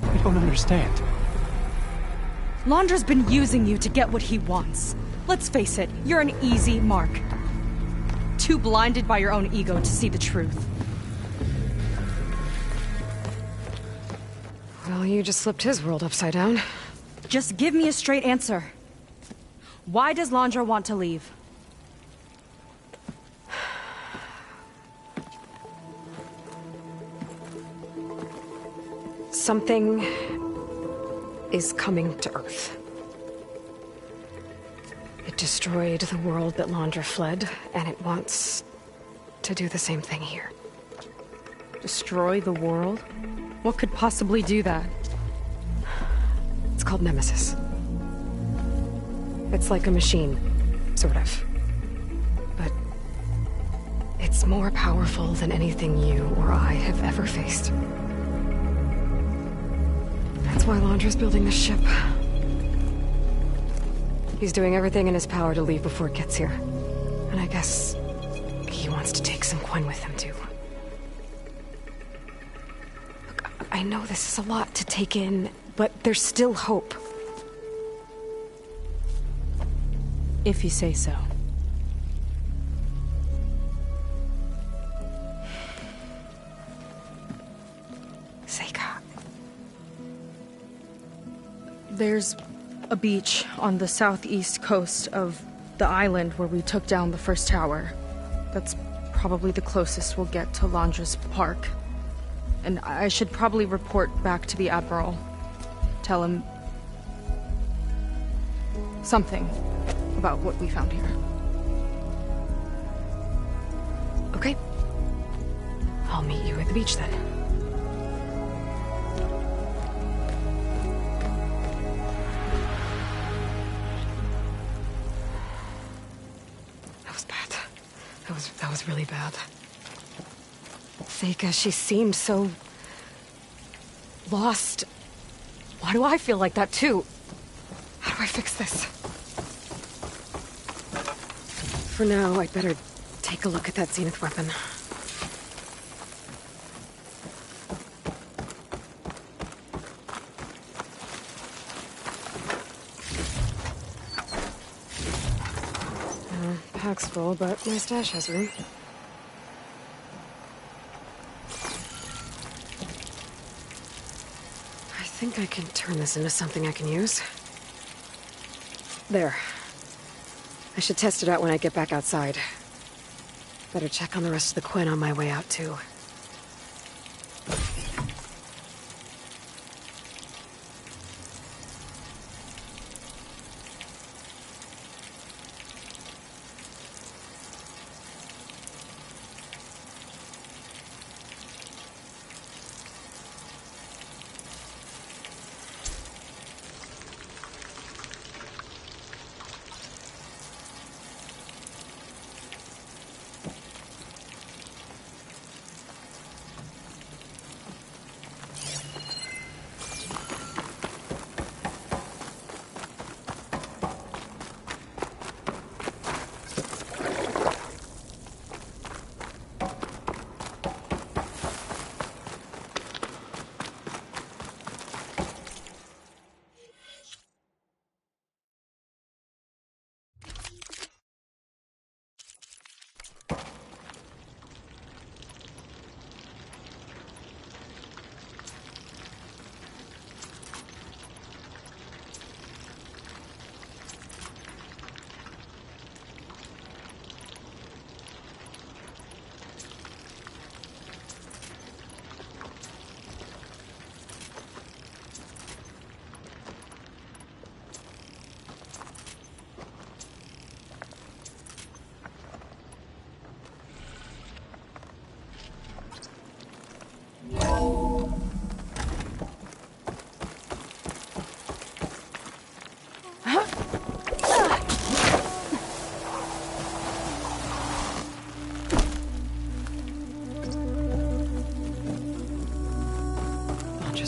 I don't understand. Londra's been using you to get what he wants. Let's face it, you're an easy mark. Too blinded by your own ego to see the truth. Well, you just flipped his world upside down. Just give me a straight answer. Why does Londra want to leave? Something is coming to Earth. It destroyed the world that Londra fled, and it wants to do the same thing here. Destroy the world? What could possibly do that? It's called Nemesis. It's like a machine, sort of. But it's more powerful than anything you or I have ever faced. That's why Londra's building this ship. He's doing everything in his power to leave before it gets here. And I guess he wants to take some Quen with him, too. Look, I know this is a lot to take in, but there's still hope. If you say so. Seika. There's a beach on the southeast coast of the island where we took down the first tower. That's probably the closest we'll get to Londra's park. And I should probably report back to the Admiral. Tell him... something about what we found here. Okay. I'll meet you at the beach then. That was bad. That was really bad. Seika, she seemed so... lost. Why do I feel like that too? How do I fix this? For now, I'd better take a look at that Zenith weapon. Pack's full, but my stash has room. I think I can turn this into something I can use. There. I should test it out when I get back outside. Better check on the rest of the Quen on my way out, too.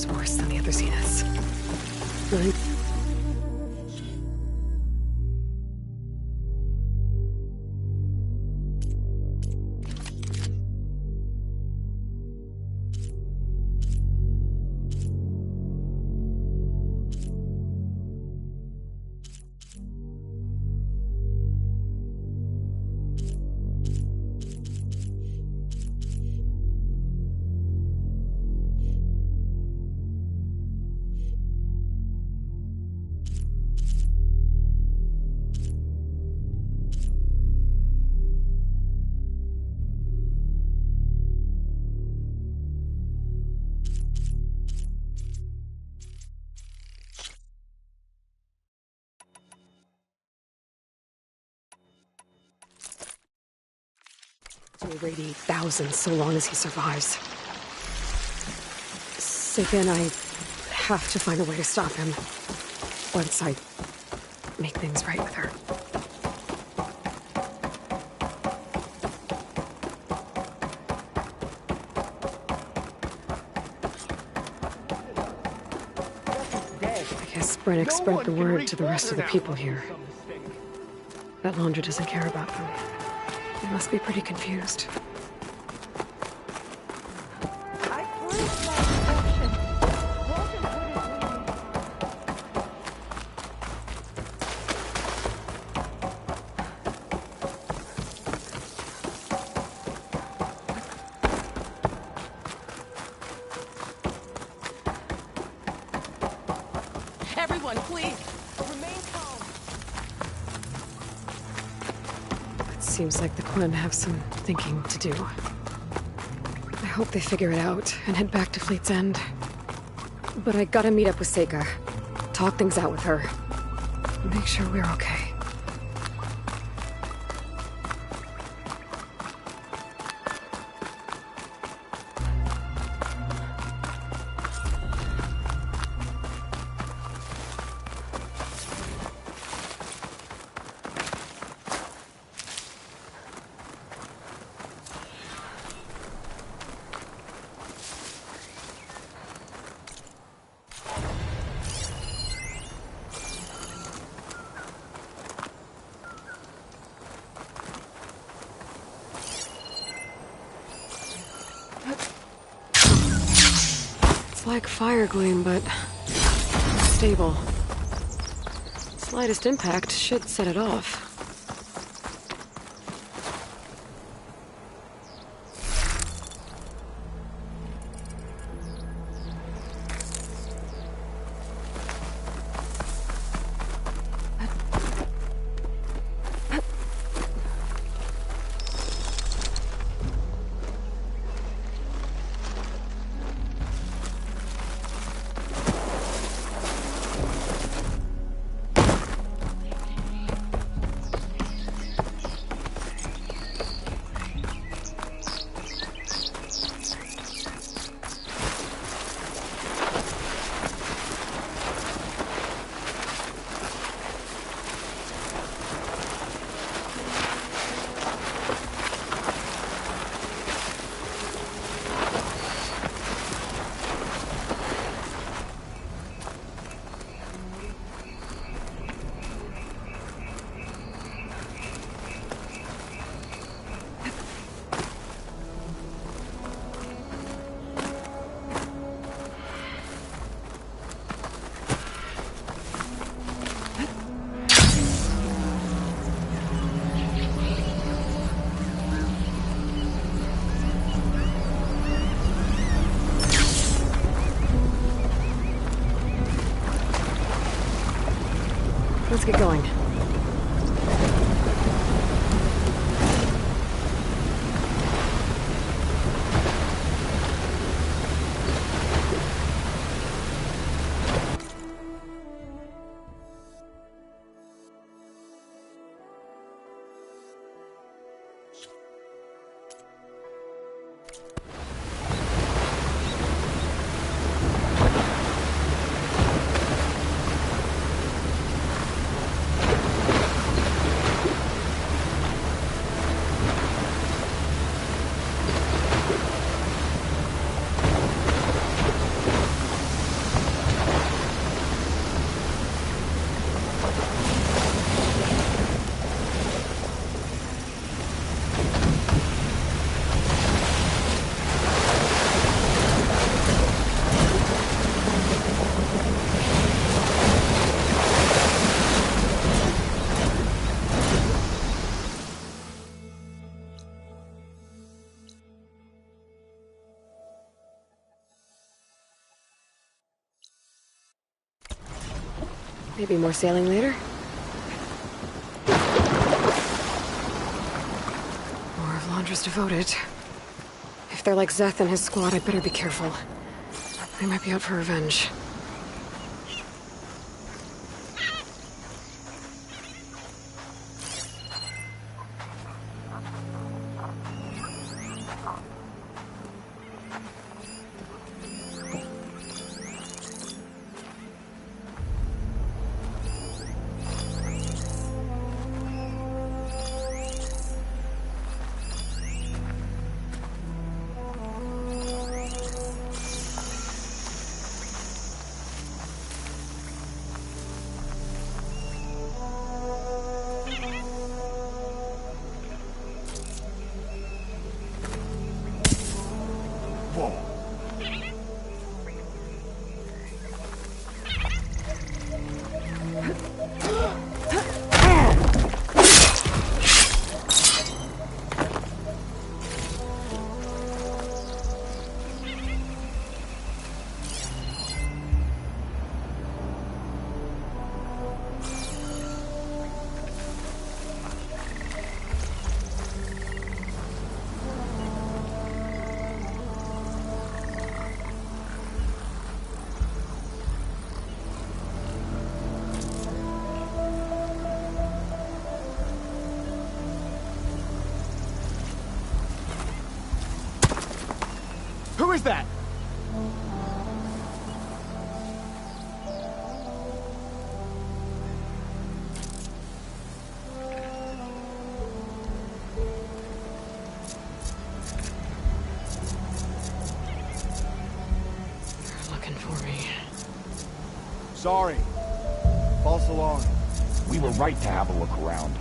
Worse than the other Zeniths. Really? To irradiate thousands so long as he survives. Seika and I have to find a way to stop him. Once I make things right with her. I guess Brennick spread the word to the rest of the people here. That Laundra doesn't care about them. They must be pretty confused. Everyone, please, remain calm. Seems like the Quen have some thinking to do. I hope they figure it out and head back to Fleet's End. But I gotta meet up with Seika. Talk things out with her. Make sure we're okay. It's like fire gleam, but stable. Slightest impact should set it off. Let's get going. Maybe more sailing later? More of Londra's devoted. If they're like Szeth and his squad, I'd better be careful. They might be out for revenge. Who is that? They're looking for me. Sorry. False alarm. We were right to have a look around.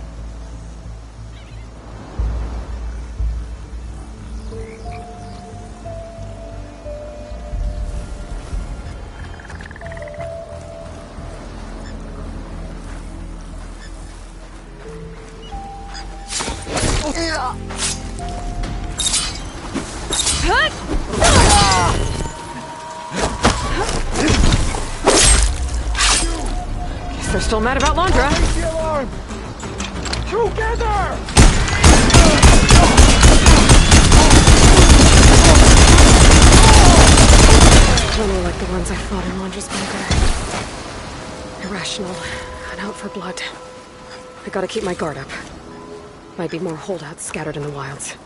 Guess they're still mad about Londra. Raise the alarm! Together! Totally like the ones I fought in Londra's bunker. Irrational and out for blood. I gotta keep my guard up. Might be more holdouts scattered in the wilds.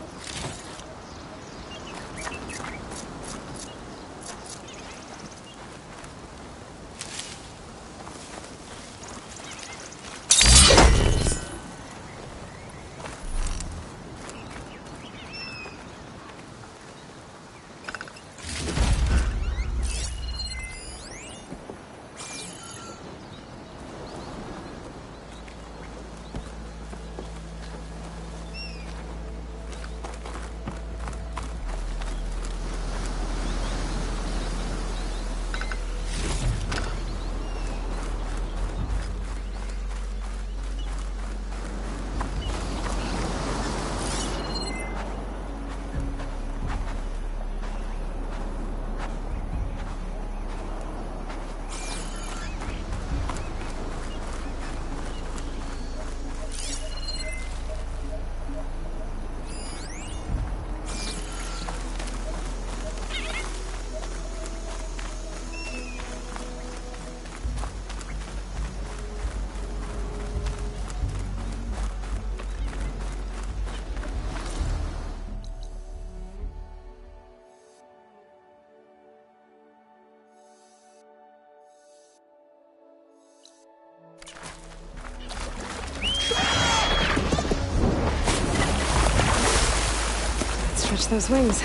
Stretch those wings.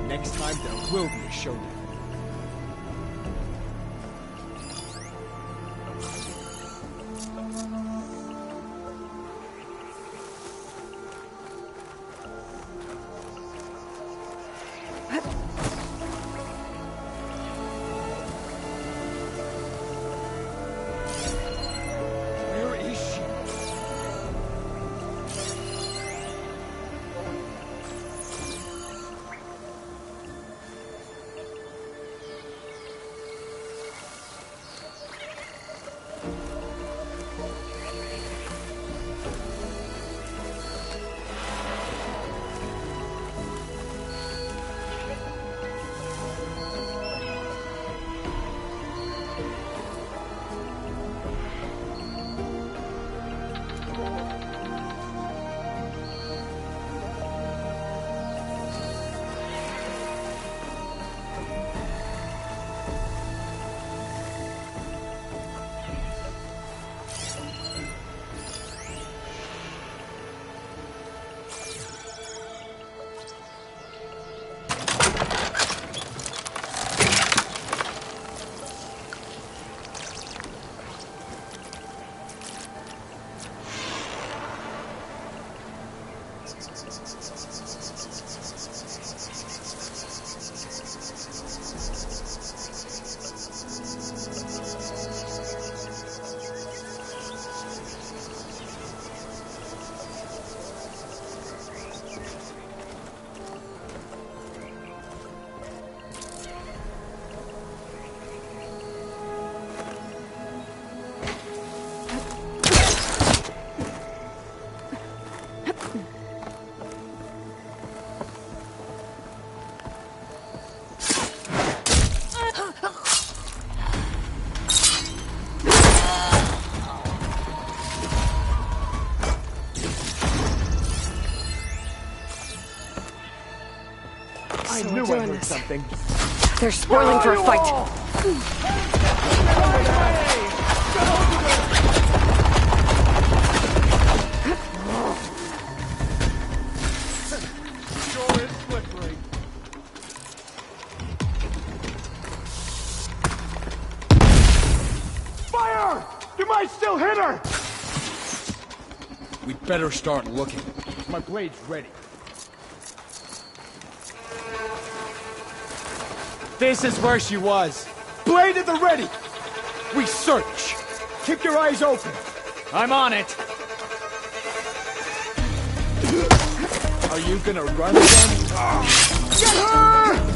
Next time, there will be a showdown. I knew I heard something. They're spoiling for a fight. Sure is slippery. You might still hit her! We'd better start looking. My blade's ready. This is where she was. Blade at the ready! We search. Keep your eyes open. I'm on it. Are you gonna run again? Get her!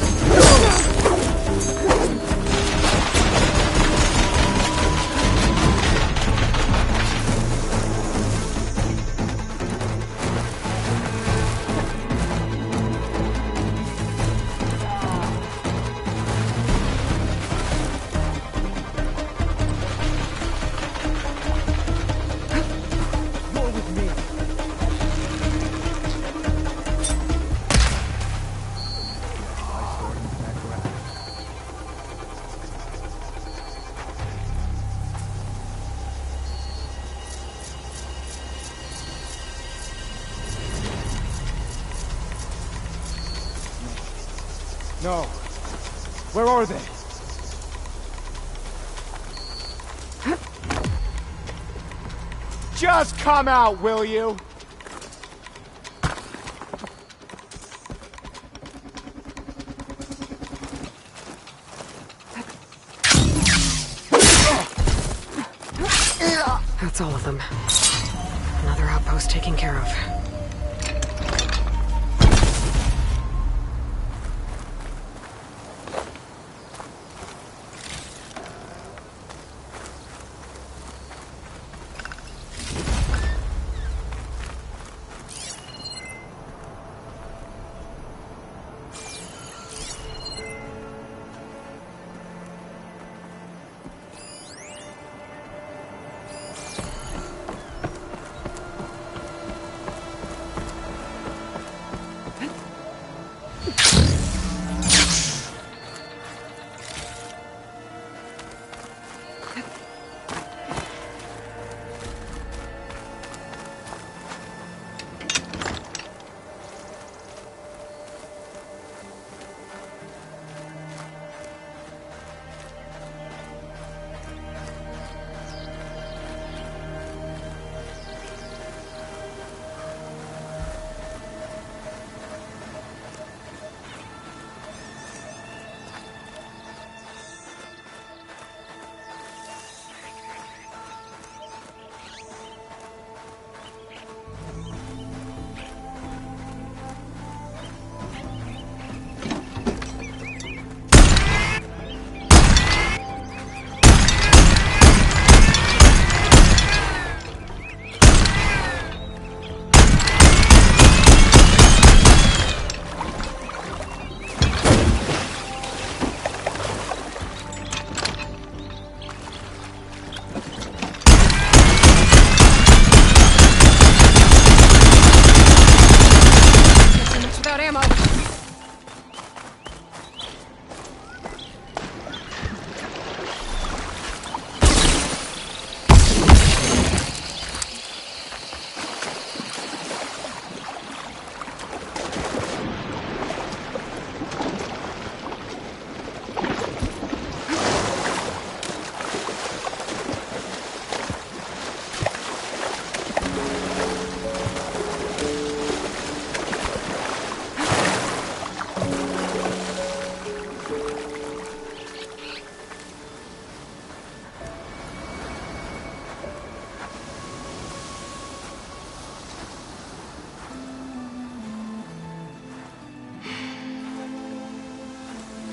No. Where are they? Just come out, will you? That's all of them. Another outpost taken care of.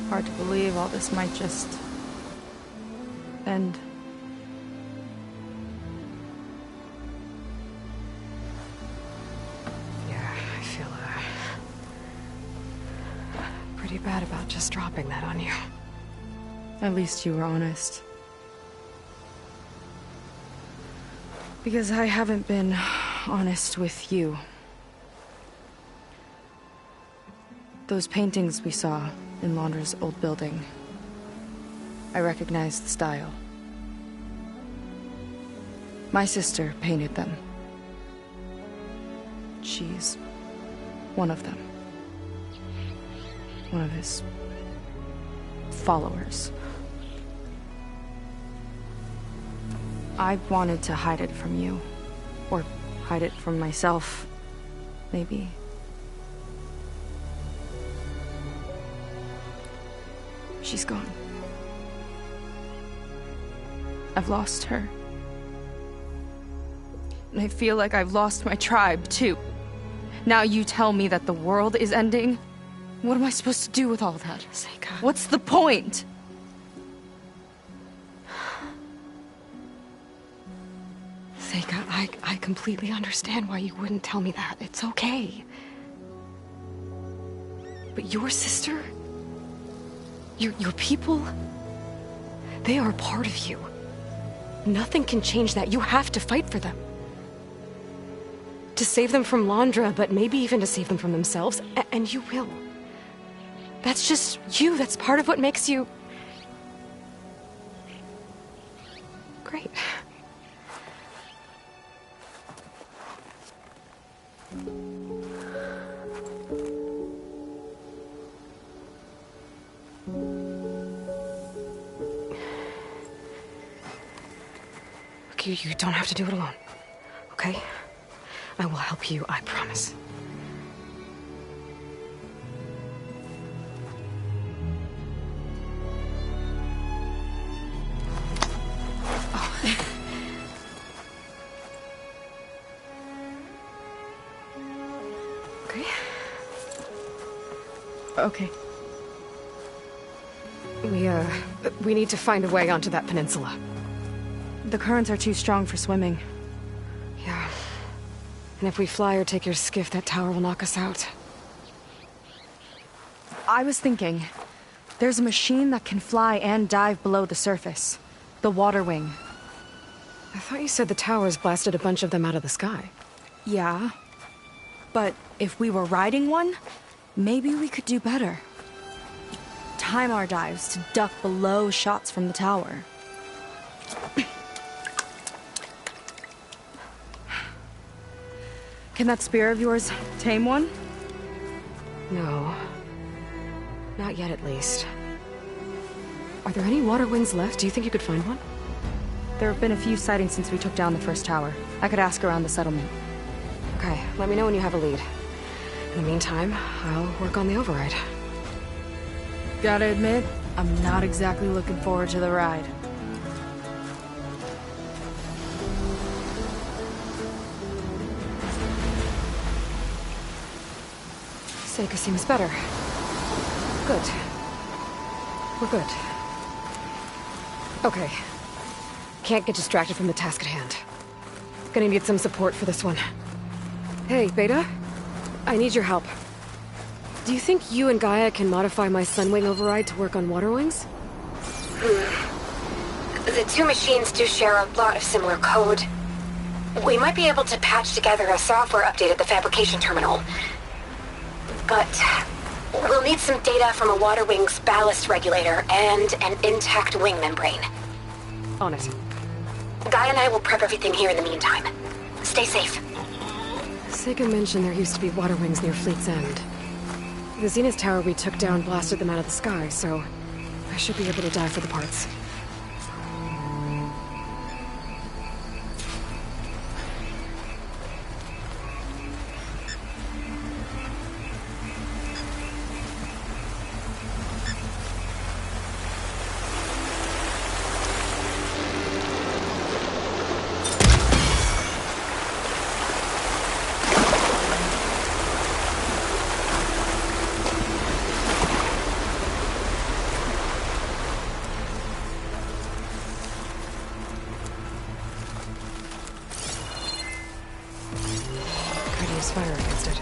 Hard to believe all this might just end. Yeah, I feel pretty bad about just dropping that on you. At least you were honest. Because I haven't been honest with you. Those paintings we saw in Laundra's old building, I recognized the style. My sister painted them. She's one of them. One of his followers. I wanted to hide it from you. Or hide it from myself, maybe. She's gone. I've lost her. And I feel like I've lost my tribe, too. Now you tell me that the world is ending? What am I supposed to do with all that? Seika. What's the point? Seika, I completely understand why you wouldn't tell me that. It's okay. But your sister? Your people? They are a part of you. Nothing can change that. You have to fight for them. To save them from Londra, but maybe even to save them from themselves. And you will. That's just you. That's part of what makes you... great. Look, you don't have to do it alone, okay? I will help you, I promise. Okay. We need to find a way onto that peninsula. The currents are too strong for swimming. Yeah. And if we fly or take your skiff, that tower will knock us out. I was thinking, there's a machine that can fly and dive below the surface. The Water Wing. I thought you said the towers blasted a bunch of them out of the sky. Yeah. But if we were riding one, maybe we could do better. Time our dives to duck below shots from the tower. Can that spear of yours tame one? No. Not yet, at least. Are there any water wings left? Do you think you could find one? There have been a few sightings since we took down the first tower. I could ask around the settlement. Okay, let me know when you have a lead. In the meantime, I'll work on the override. Gotta admit, I'm not exactly looking forward to the ride. Seika seems better. Good. We're good. Okay. Can't get distracted from the task at hand. Gonna need some support for this one. Hey, Beta? I need your help. Do you think you and Gaia can modify my Sunwing override to work on water wings? The two machines do share a lot of similar code. We might be able to patch together a software update at the fabrication terminal. But we'll need some data from a water wing's ballast regulator and an intact wing membrane. On it. Gaia and I will prep everything here in the meantime. Stay safe. Seika mentioned there used to be water wings near Fleet's End. The Zenith Tower we took down blasted them out of the sky, so I should be able to dive for the parts. Fire against it.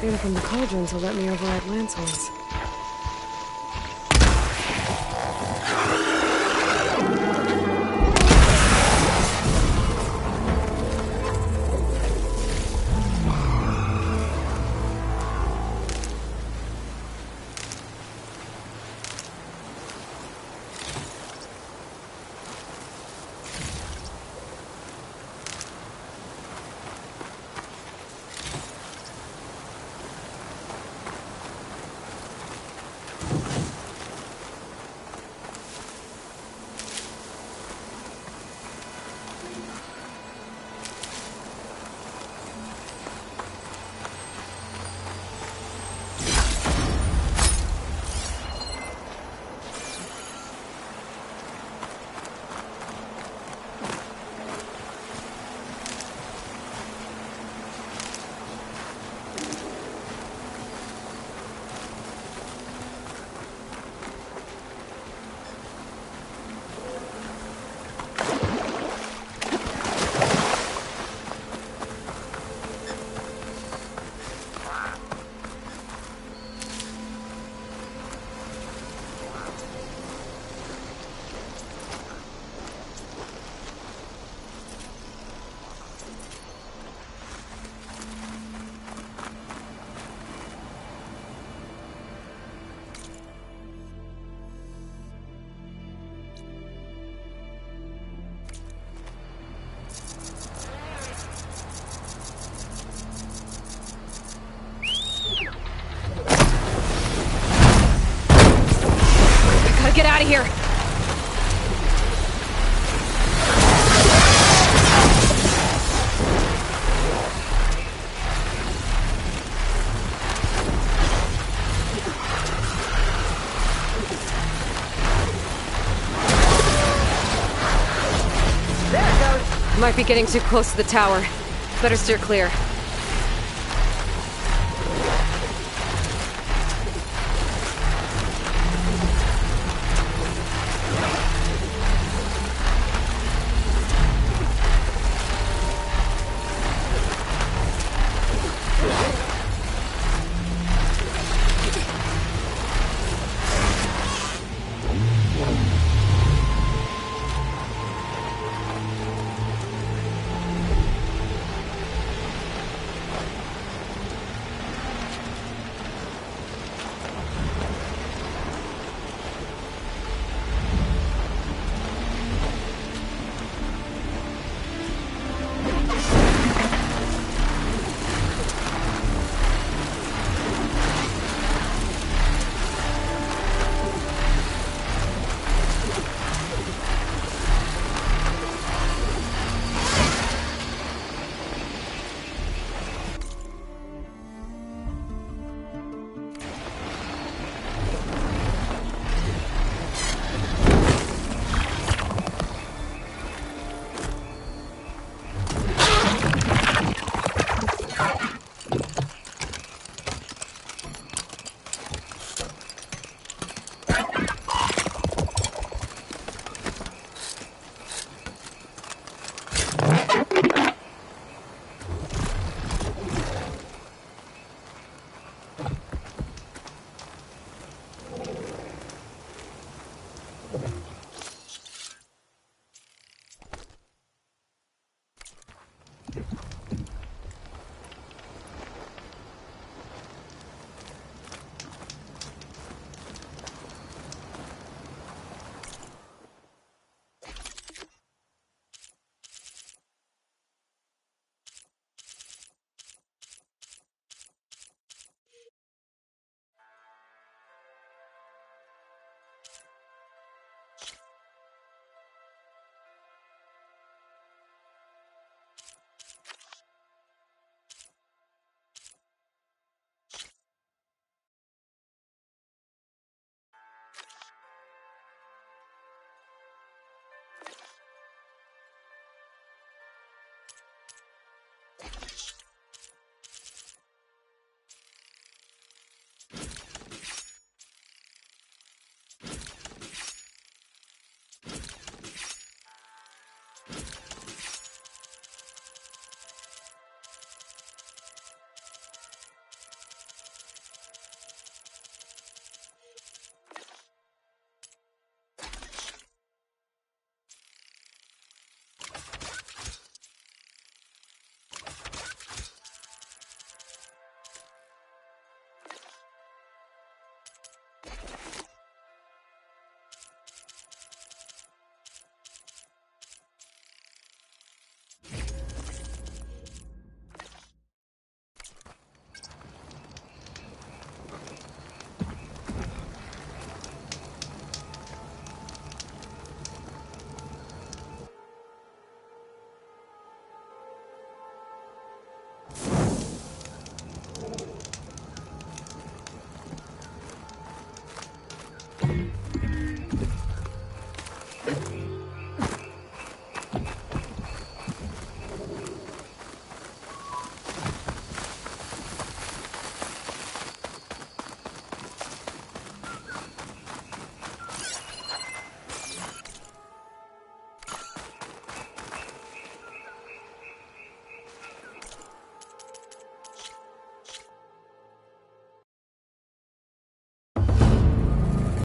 data from the cauldrons will let me override Lancelot's. Get out of here! There it goes! Might be getting too close to the tower. Better steer clear.